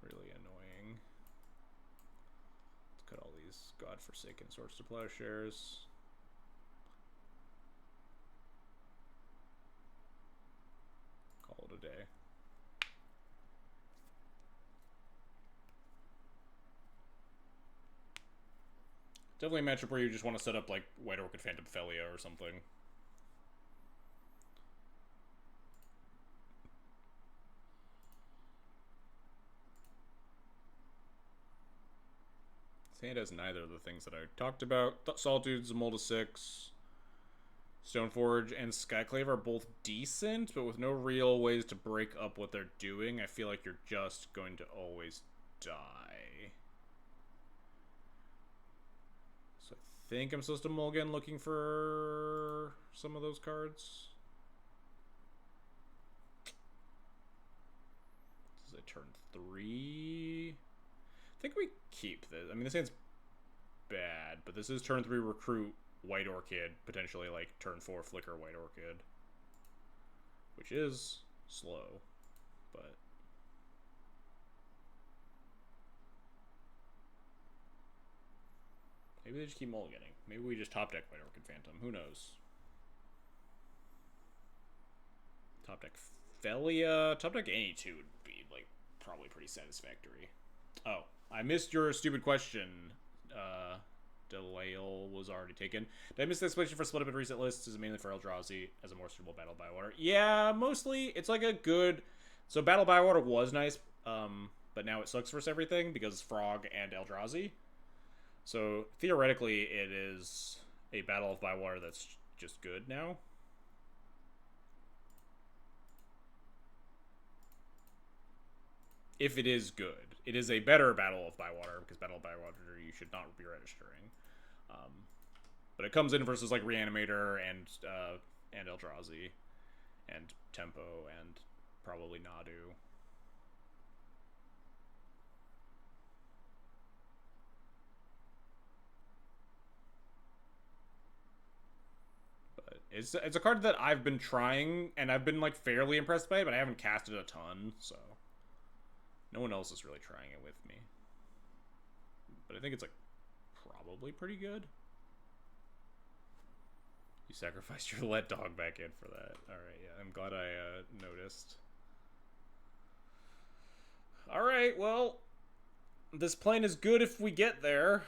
Really annoying. Let's cut all these godforsaken Swords to Plowshares. Call it a day. Definitely a matchup where you just want to set up like White Orchid Phantom Phelia or something. This hand has neither of the things that I talked about. Solitude's a mold of 6. Stoneforge and Skyclave are both decent, but with no real ways to break up what they're doing, I feel like you're just going to always die. So I think I'm supposed to mulligan looking for some of those cards. This is a turn 3. I think we keep this. I mean, this hand's bad, but this is turn 3 recruit White Orchid, potentially like turn 4 flicker White Orchid, which is slow, but maybe they just keep mulliganing. Maybe we just top deck White Orchid Phantom. Who knows? Top deck Phelia. Top deck any 2 would be like probably pretty satisfactory. Oh, I missed your stupid question. Delayal was already taken. Did I miss the explanation for split up and reset lists? Is it mainly for Eldrazi as a more suitable Battle by Water? Yeah, mostly. It's like a good... So Battle by Water was nice, but now it sucks versus everything because Frog and Eldrazi. So theoretically, it is a Battle of Bywater that's just good now. If it is good. It is a better Battle of Bywater, because Battle of Bywater you should not be registering. But it comes in versus like Reanimator and Eldrazi and Tempo and probably Nadu. But it's a card that I've been trying and I've been like fairly impressed by it, but I haven't cast it a ton, so no one else is really trying it with me. But I think it's like probably pretty good. You sacrificed your let dog back in for that. Alright, yeah, I'm glad I noticed. Alright, well, this plane is good if we get there.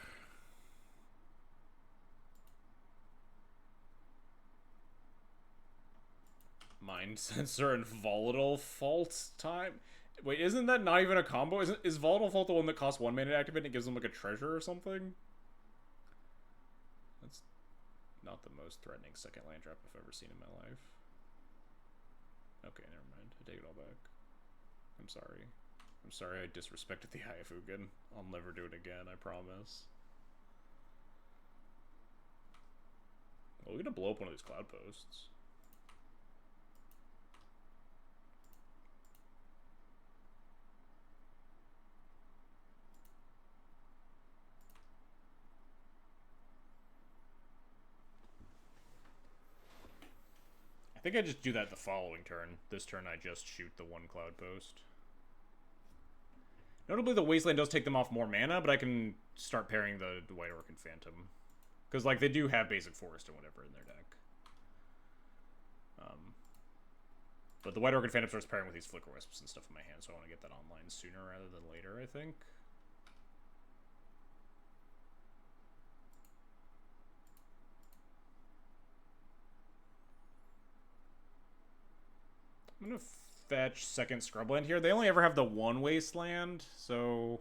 Mind Sensor and Volatile Fault time? Wait, isn't that not even a combo? Is Volatile Fault the one that costs 1 mana to activate and it gives them like a treasure or something? That's not the most threatening second land drop I've ever seen in my life. Okay, never mind. I take it all back. I'm sorry. I'm sorry I disrespected the Hyafugan. I'll never do it again, I promise. Well, we're gonna blow up one of these Cloudposts. I think I just do that the following turn. This turn I just shoot the 1 Cloudpost. Notably, the Wasteland does take them off more mana, but I can start pairing the White Orchid Phantom. Because, like, they do have basic forest and whatever in their deck. But the White Organ Phantom starts pairing with these Flicker Wisps and stuff in my hand, so I want to get that online sooner rather than later, I think. I'm going to fetch second Scrubland here. They only ever have the one Wasteland, so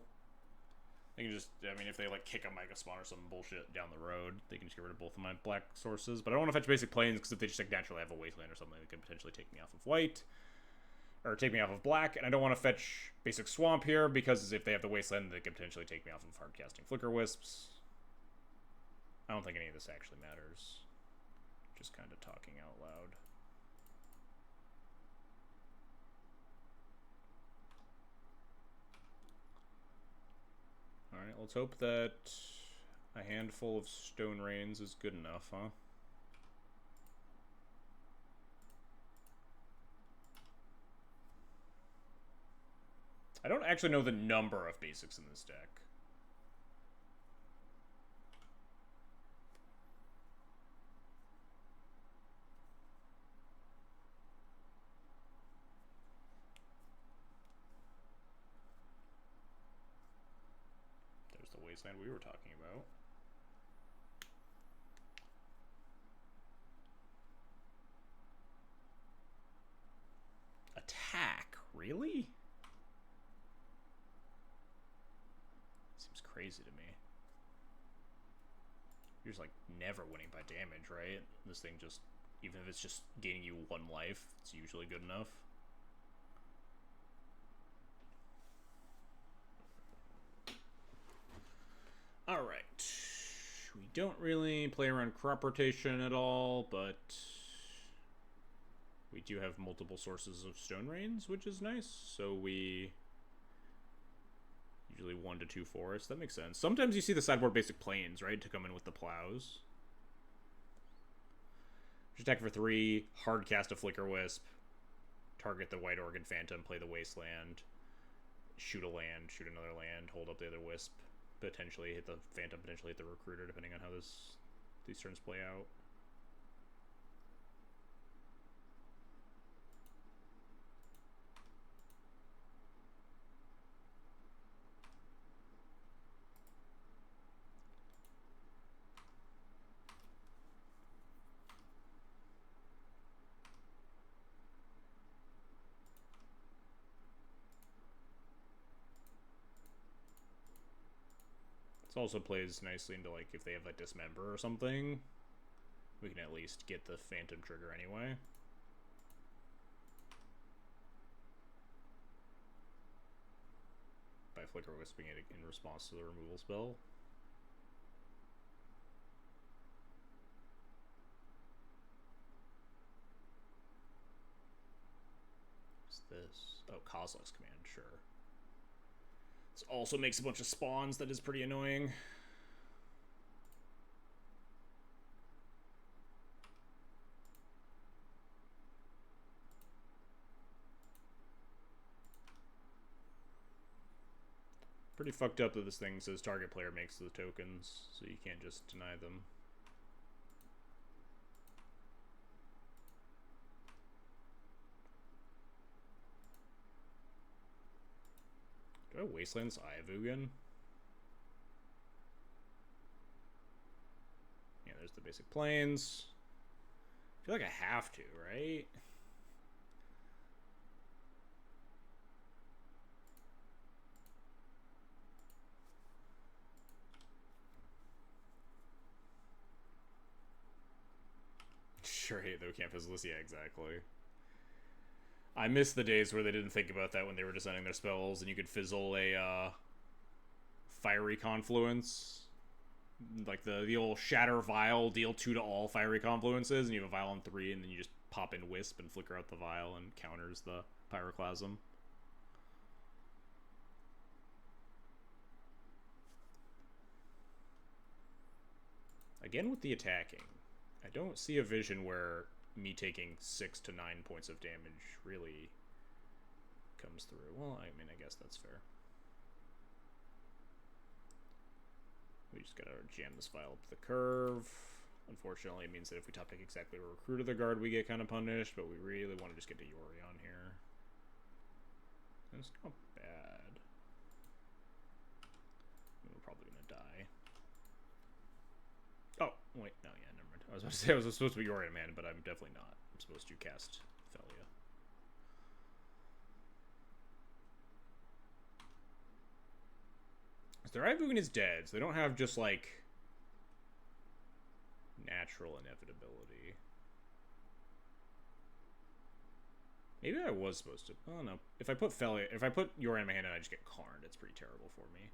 they can just, I mean, if they, like, kick a Mega Spawn or some bullshit down the road, they can just get rid of both of my black sources. But I don't want to fetch basic planes, because if they just, like, naturally have a Wasteland or something, they could potentially take me off of white. Or take me off of black, and I don't want to fetch basic Swamp here, because if they have the Wasteland, they could potentially take me off of hard-casting Flicker Wisps. I don't think any of this actually matters. Just kind of talking out loud. Alright, let's hope that a handful of Stone Rains is good enough, huh? I don't actually know the number of basics in this deck. There's the Wasteland we were talking about. Attack? Really? Seems crazy to me. You're just, like, never winning by damage, right? This thing just, even if it's just gaining you 1 life, it's usually good enough. Alright. We don't really play around crop rotation at all, but we do have multiple sources of Stone Rains, which is nice. So we usually 1 to 2 forests. That makes sense. Sometimes you see the sideboard basic plains, right, to come in with the plows. Just attack for 3, hard cast a Flicker Wisp, target the White Organ Phantom, play the Wasteland, shoot a land, shoot another land, hold up the other Wisp, potentially hit the Phantom, potentially hit the Recruiter, depending on how these turns play out. This also plays nicely into, like, if they have, like, Dismember or something, we can at least get the Phantom trigger anyway. By Flicker Wisping it in response to the removal spell. What's this? Oh, Kozilek's Command, sure. This also makes a bunch of spawns that is pretty annoying. Pretty fucked up that this thing says target player makes the tokens, so you can't just deny them. Do I have Wasteland's Ayavugan? Yeah, there's the basic plains. I feel like I have to, right? Sure hate though campus list, yeah, exactly. I miss the days where they didn't think about that when they were designing their spells, and you could fizzle a Fiery Confluence. Like the old Shatter Vial, deal 2 to all Fiery Confluences, and you have a Vial on 3, and then you just pop in Wisp and flicker out the Vial and counters the Pyroclasm. Again with the attacking, I don't see a vision where me taking 6 to 9 points of damage really comes through. Well, I mean, I guess that's fair. We just gotta jam this Vial up the curve. Unfortunately, it means that if we top deck exactly a Recruiter the Guard, we get kind of punished, but we really want to just get to Yori on here. And it's not bad. We're probably going to die. Oh, wait, no, yeah, never mind. I was about to say I was supposed to be Yori man, but I'm definitely not. I'm supposed to cast Phelia. So their Ivoon is dead, so they don't have just, like, natural inevitability. Maybe I was supposed to. Oh, no. If I put Phelia, if I put Yori in my hand and I just get Karned, it's pretty terrible for me.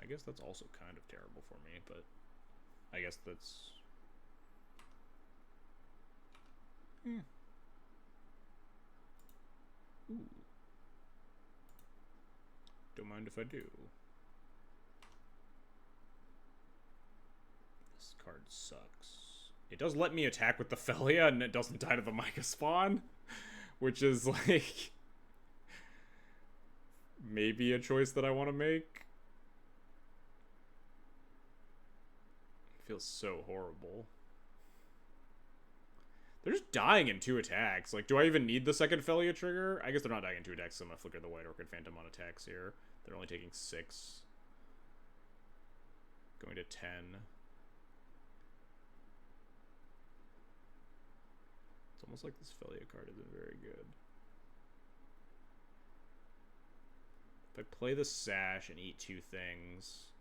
I guess that's also kind of terrible for me, but I guess that's... Ooh. Don't mind if I do. This card sucks. It does let me attack with the Phelia, and it doesn't die to the Micah spawn, which is, like, maybe a choice that I want to make. It feels so horrible. They're just dying in 2 attacks. Like, do I even need the second Phelia trigger? I guess they're not dying in 2 attacks, so I'm going to flicker the White Orchid Phantom on attacks here. They're only taking 6. Going to 10. It's almost like this Phelia card isn't very good. If I play the Sash and eat 2 things,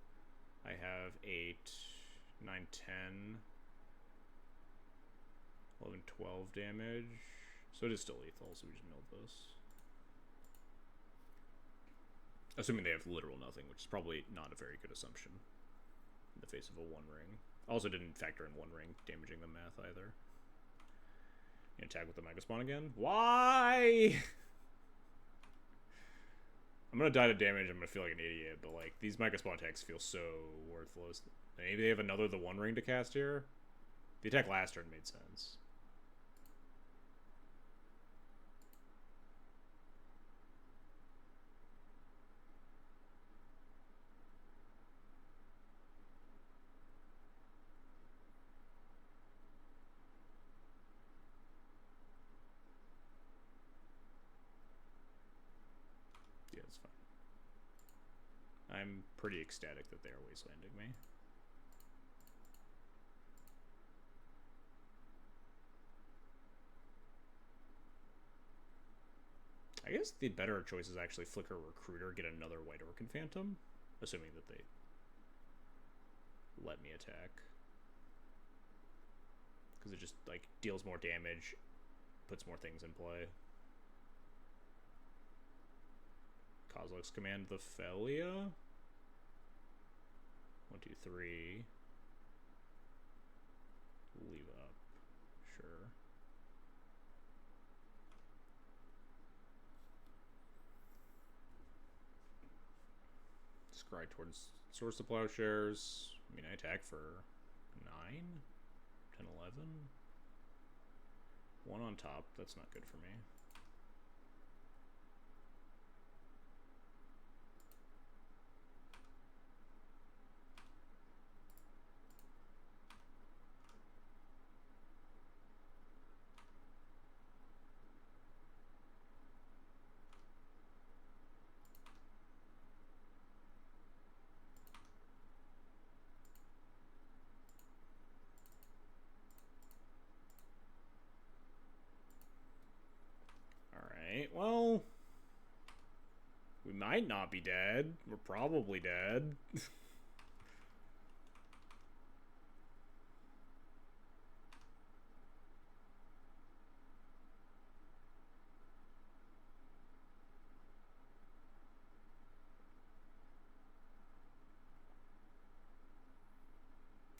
I have 8, 9, 10... 11, 12 damage. So it is still lethal, so we just milled this. Assuming they have literal nothing, which is probably not a very good assumption in the face of a 1 ring. Also didn't factor in 1 ring damaging the math either. Attack with the Mega Spawn again. Why? I'm gonna die to damage, I'm gonna feel like an idiot, but like these Mega Spawn attacks feel so worthless. Maybe they have another the 1 ring to cast here. The attack last turn made sense. Yeah, it's fine. I'm pretty ecstatic that they are wastelanding me. I guess the better choice is actually Flicker Recruiter, get another White Orchid Phantom, assuming that they let me attack. Because it just, like, deals more damage, puts more things in play. Kozilek's command the Phelia. 1, 2, 3. Leave up. Sure. Scry towards Source of Plowshares. I mean, I attack for 9, 10, 11. 1 on top. That's not good for me. Well, we might not be dead. We're probably dead.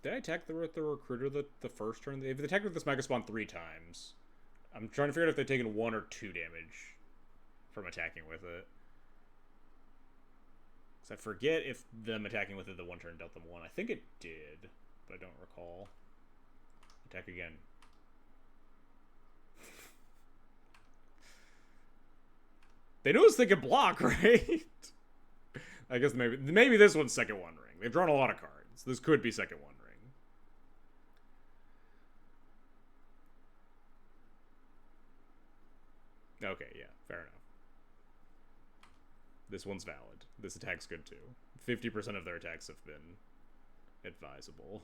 Did I attack the Recruiter the first turn? They've attacked with this Mega Spawn 3 times. I'm trying to figure out if they've taken 1 or 2 damage from attacking with it. Because I forget if them attacking with it the 1 turn dealt them 1. I think it did, but I don't recall. Attack again. They know they can block, right? I guess maybe this one's second One Ring. They've drawn a lot of cards. This could be second One Ring. Okay, yeah, fair enough. This one's valid. This attack's good too. 50% of their attacks have been advisable.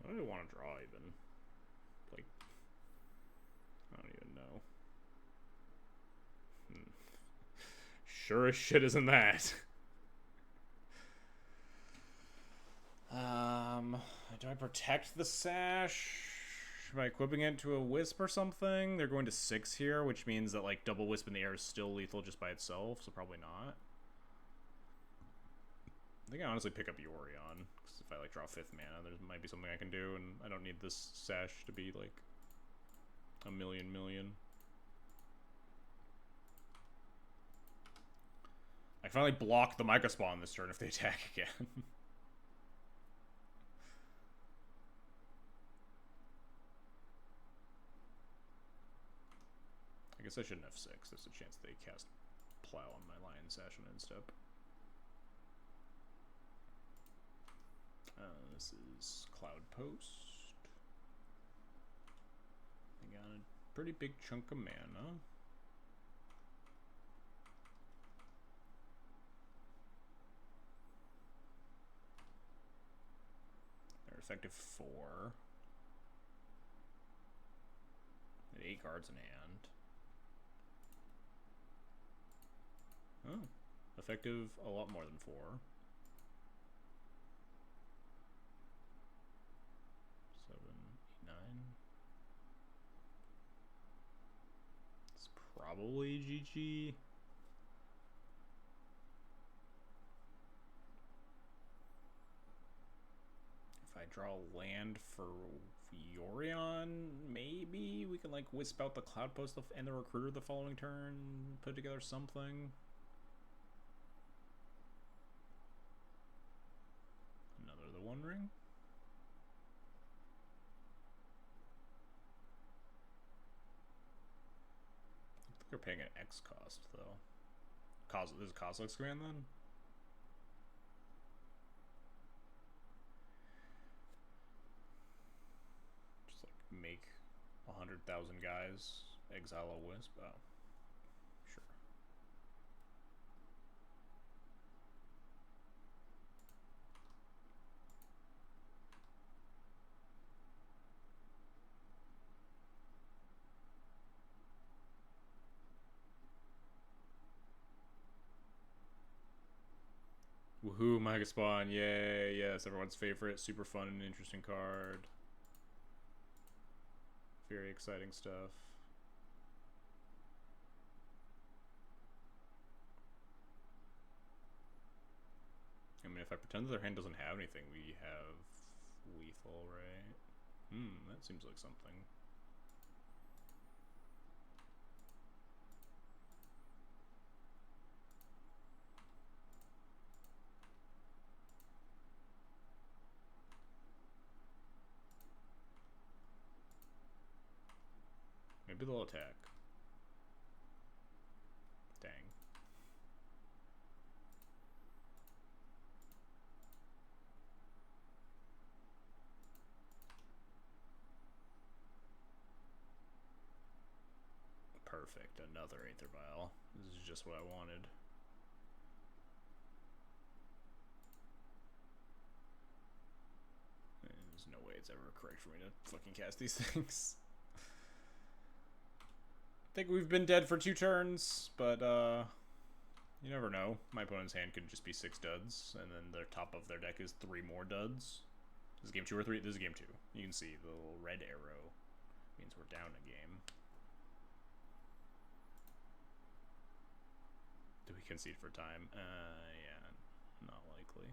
What do I want to draw even? Like, I don't even know. Sure as shit isn't that. Do I protect the Sash by equipping it to a Wisp or something? They're going to 6 here, which means that, like, double Wisp in the air is still lethal just by itself, so probably not. I think I honestly pick up Yorion, because if I, like, draw 5th mana, there might be something I can do, and I don't need this Sash to be, like, a million. I can finally block the Micro Spawn this turn if they attack again. I guess I shouldn't have 6. There's a chance they cast Plow on my Lion Sash on end step. This is Cloudpost. I got a pretty big chunk of mana. They're effective 4. And 8 cards in hand. Oh, effective a lot more than 4. 7, 8, 9. It's probably GG. If I draw land for Yorion, maybe we can like wisp out the Cloudpost and the Recruiter the following turn, put together something. Another the One Ring. I think they're paying an X cost though. This is Kozilek's command then? Just like make 100,000 guys, exile a Wisp. Oh, sure. Woohoo, Mega Spawn, yay, yes, everyone's favorite, super fun and interesting card. Very exciting stuff. I mean, if I pretend that their hand doesn't have anything, we have lethal, right? That seems like something. Maybe they'll attack. Dang. Perfect. Another Aether Vial. This is just what I wanted. There's no way it's ever correct for me to fucking cast these things. I think we've been dead for 2 turns, but you never know. My opponent's hand could just be 6 duds, and then their top of their deck is 3 more duds. This is game 2 or 3? This is game 2. You can see the little red arrow means we're down a game. Do we concede for time? Yeah, not likely.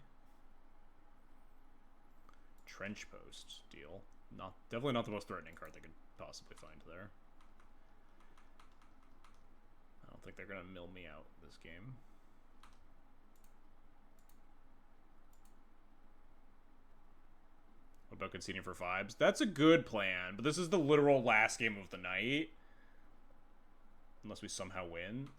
Trench Post deal. Definitely not the most threatening card they could possibly find there. don't think they're gonna mill me out this game. What about conceding for 5s? That's a good plan, but this is the literal last game of the night. Unless we somehow win.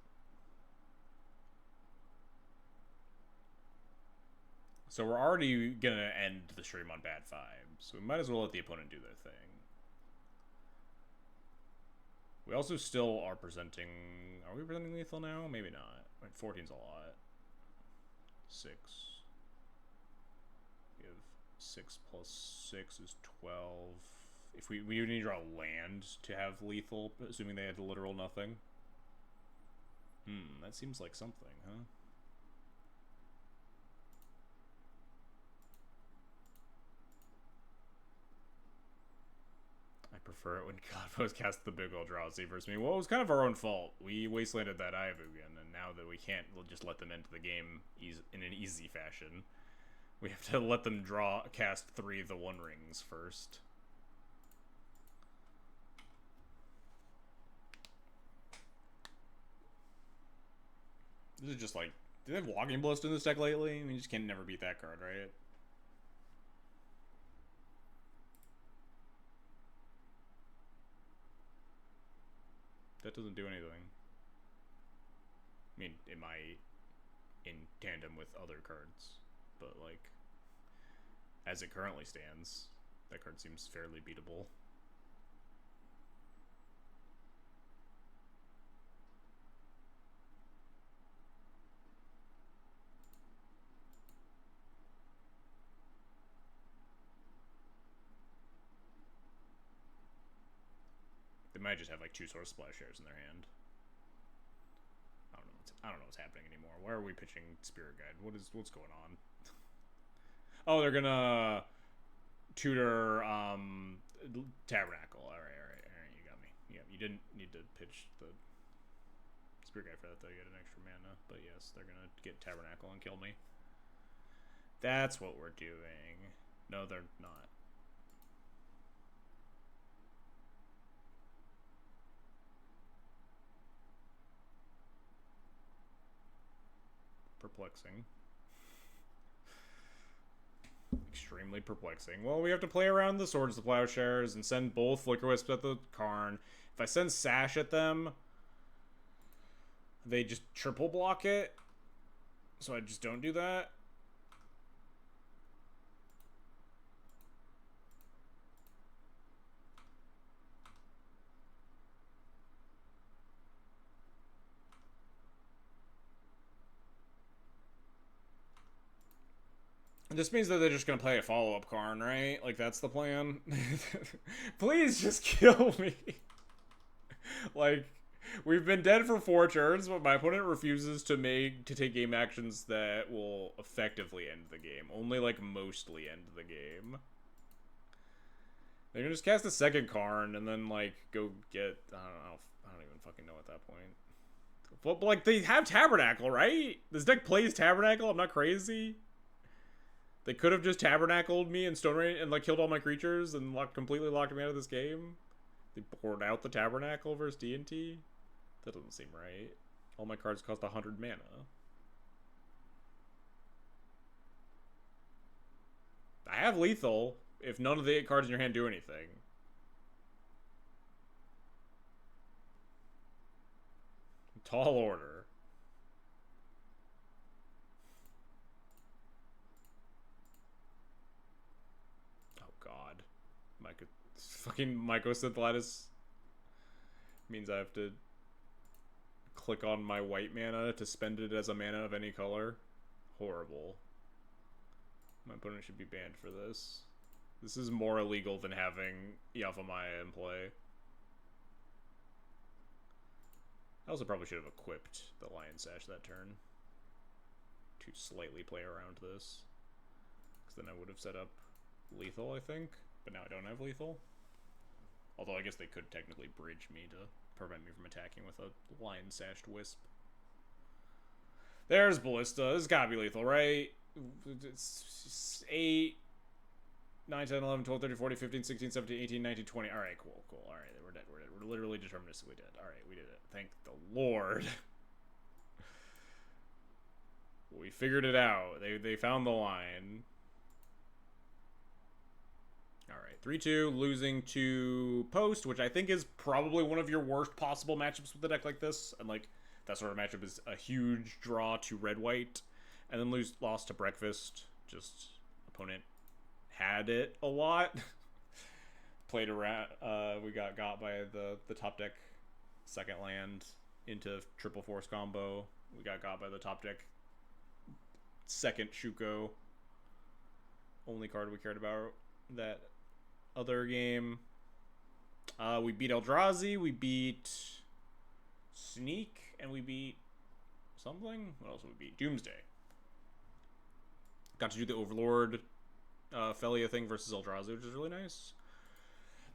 So we're already gonna end the stream on bad vibes. So we might as well let the opponent do their thing. We also still are presenting... Are we presenting lethal now? Maybe not. I mean, 14's a lot. 6. Give 6 plus 6 is 12. If we need to draw land to have lethal, assuming they had literal nothing. That seems like something, huh? I prefer it when Cloudpost casts the big Eldrazi versus me. Well, it was kind of our own fault. We wastelanded that Ayavugan, and now that we can't just let them into the game in an easy fashion, we have to let them cast 3 of the One Rings first. This is just like... Do they have Walking Blast in this deck lately? I mean, you just can never beat that card, right? That doesn't do anything. I mean, it might in tandem with other cards, but like, as it currently stands, that card seems fairly beatable. They might just have like 2 Source Splash Shares in their hand. I don't know what's happening anymore. Why are we pitching Spirit Guide? What's going on? Oh, they're gonna tutor Tabernacle. All right, you got me. Yeah, you didn't need to pitch the Spirit Guide for that though. You had an extra mana, but yes, they're gonna get Tabernacle and kill me. That's what we're doing. No, they're not. Perplexing. Extremely perplexing. Well, we have to play around the Swords of Plowshares and send both Flicker Wisps at the Karn. If I send Sash at them, they just triple block it. So I just don't do that. This means that they're just gonna play a follow-up Karn, right? Like, that's the plan? Please just kill me. Like, we've been dead for 4 turns, but my opponent refuses to take game actions that will effectively end the game. Only, like, mostly end the game. They're gonna just cast a second Karn and then, like, go get... I don't even fucking know at that point. But, like, they have Tabernacle, right? This deck plays Tabernacle? I'm not crazy? They could have just Tabernacled me and Stone Rain and like killed all my creatures and completely locked me out of this game. They poured out the Tabernacle versus D&T? That doesn't seem right. All my cards cost 100 mana. I have lethal if none of the 8 cards in your hand do anything. Tall Order. Fucking Mycosynth means I have to click on my white mana to spend it as a mana of any color. Horrible. My opponent should be banned for this. This is more illegal than having Yavimaya in play. I also probably should have equipped the Lion Sash that turn to slightly play around this. Because then I would have set up lethal, I think. But now I don't have lethal. Although I guess they could technically bridge me to prevent me from attacking with a Lion-Sashed Wisp. There's Ballista. This has gotta be lethal, right? It's 8, 9, 10, 11, 12, 13, 14, 15, 16, 17, 18, 19, 20. Alright, cool. Alright, we're dead. We're literally deterministically dead. Alright, we did it. Thank the Lord. We figured it out. They found the line. Alright, 3-2, losing to Post, which I think is probably one of your worst possible matchups with a deck like this. And, like, that sort of matchup is a huge draw to red-white. And then lost to Breakfast. Just, opponent had it a lot. Played around, we got by the top deck second land into triple force combo. We got by the top deck second Shuko. Only card we cared about that other game. We beat Eldrazi, we beat Sneak, and we beat something. What else did we beat? Doomsday. Got to do the Overlord Phelia thing versus Eldrazi, which is really nice.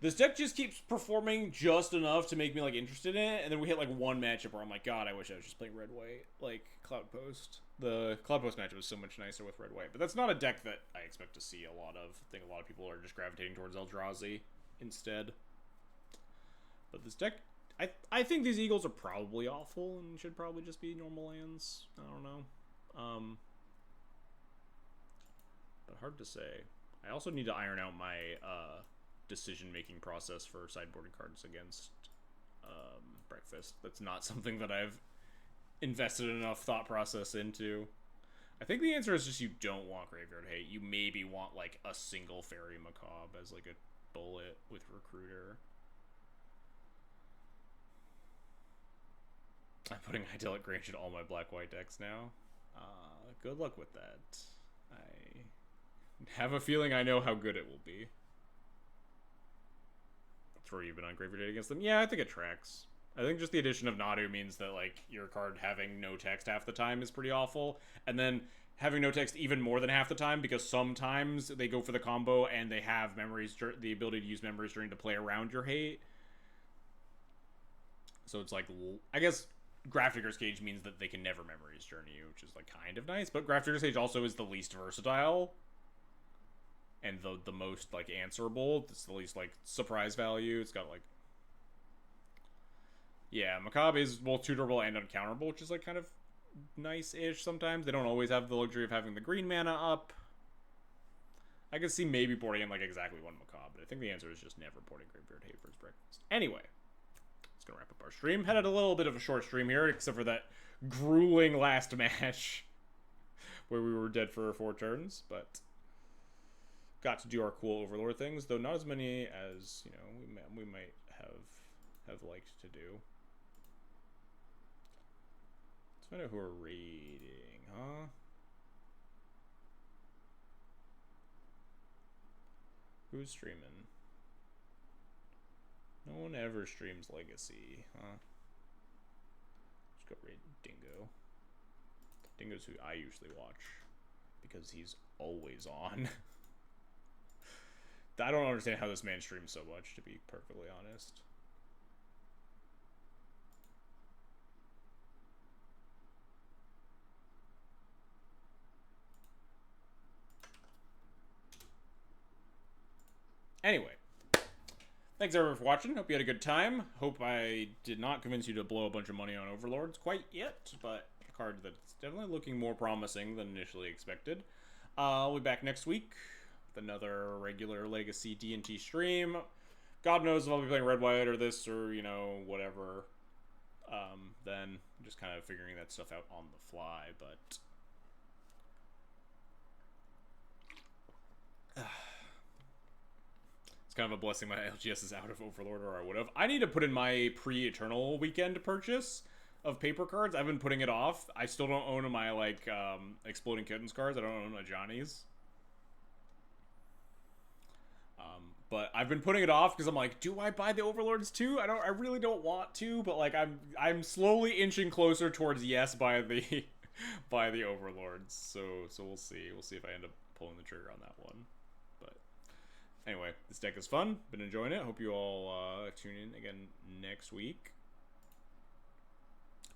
This deck just keeps performing just enough to make me, like, interested in it, and then we hit, like, one matchup where I'm like, God, I wish I was just playing red-white, like Cloudpost. The Cloudpost matchup was so much nicer with red-white, but that's not a deck that I expect to see a lot of. I think a lot of people are just gravitating towards Eldrazi instead. But this deck, I think these Eagles are probably awful and should probably just be normal lands. I don't know. But hard to say. I also need to iron out my, decision-making process for sideboarding cards against Breakfast. That's not something that I've invested enough thought process into. I think the answer is just you don't want Graveyard Hate. You maybe want, like, a single Fairy Macabre as, like, a bullet with Recruiter. I'm putting Idyllic Grange in all my black-white decks now. Good luck with that. I have a feeling I know how good it will be. For even on Graveyard Hate against them. Yeah, I think it tracks. I think just the addition of Nadu means that, like, your card having no text half the time is pretty awful. And then having no text even more than half the time, because sometimes they go for the combo and they have the ability to use Memories Journey to play around your hate. So it's like, I guess Grafdigger's Cage means that they can never Memories Journey you, which is, like, kind of nice. But Grafdigger's Cage also is the least versatile. And the most, like, answerable. It's the least, like, surprise value. It's got, like... Yeah, Macabre is both tutorable and uncounterable, which is, like, kind of nice-ish sometimes. They don't always have the luxury of having the green mana up. I could see maybe porting in, like, exactly one Macabre, but I think the answer is just never porting Graveyard Hate for his Breakfast. Anyway, it's gonna wrap up our stream. Had a little bit of a short stream here, except for that grueling last match where we were dead for 4 turns, but... Got to do our cool Overlord things, though not as many as, you know, we might have liked to do. Let's find out who we're raiding, huh? Who's streaming? No one ever streams Legacy, huh? Let's go raid Dingo. Dingo's who I usually watch, because he's always on. I don't understand how this man streams so much, to be perfectly honest. Anyway. Thanks everyone for watching. Hope you had a good time. Hope I did not convince you to blow a bunch of money on Overlords quite yet, but a card that's definitely looking more promising than initially expected. I'll be back next week. Another regular Legacy D&T stream. God knows if I'll be playing red, white, or this, or, you know, whatever. Then just kind of figuring that stuff out on the fly, but... It's kind of a blessing my LGS is out of Overlord, or I would have. I need to put in my pre-Eternal weekend purchase of paper cards. I've been putting it off. I still don't own my, like, Exploding Kittens cards. I don't own my Johnny's. But I've been putting it off because I'm like, do I buy the Overlords too? I really don't want to, but like I'm slowly inching closer towards yes by the by the Overlords. So we'll see. We'll see if I end up pulling the trigger on that one. But anyway, this deck is fun. Been enjoying it. Hope you all tune in again next week.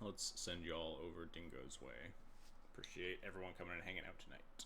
Let's send y'all over Dingo's way. Appreciate everyone coming and hanging out tonight.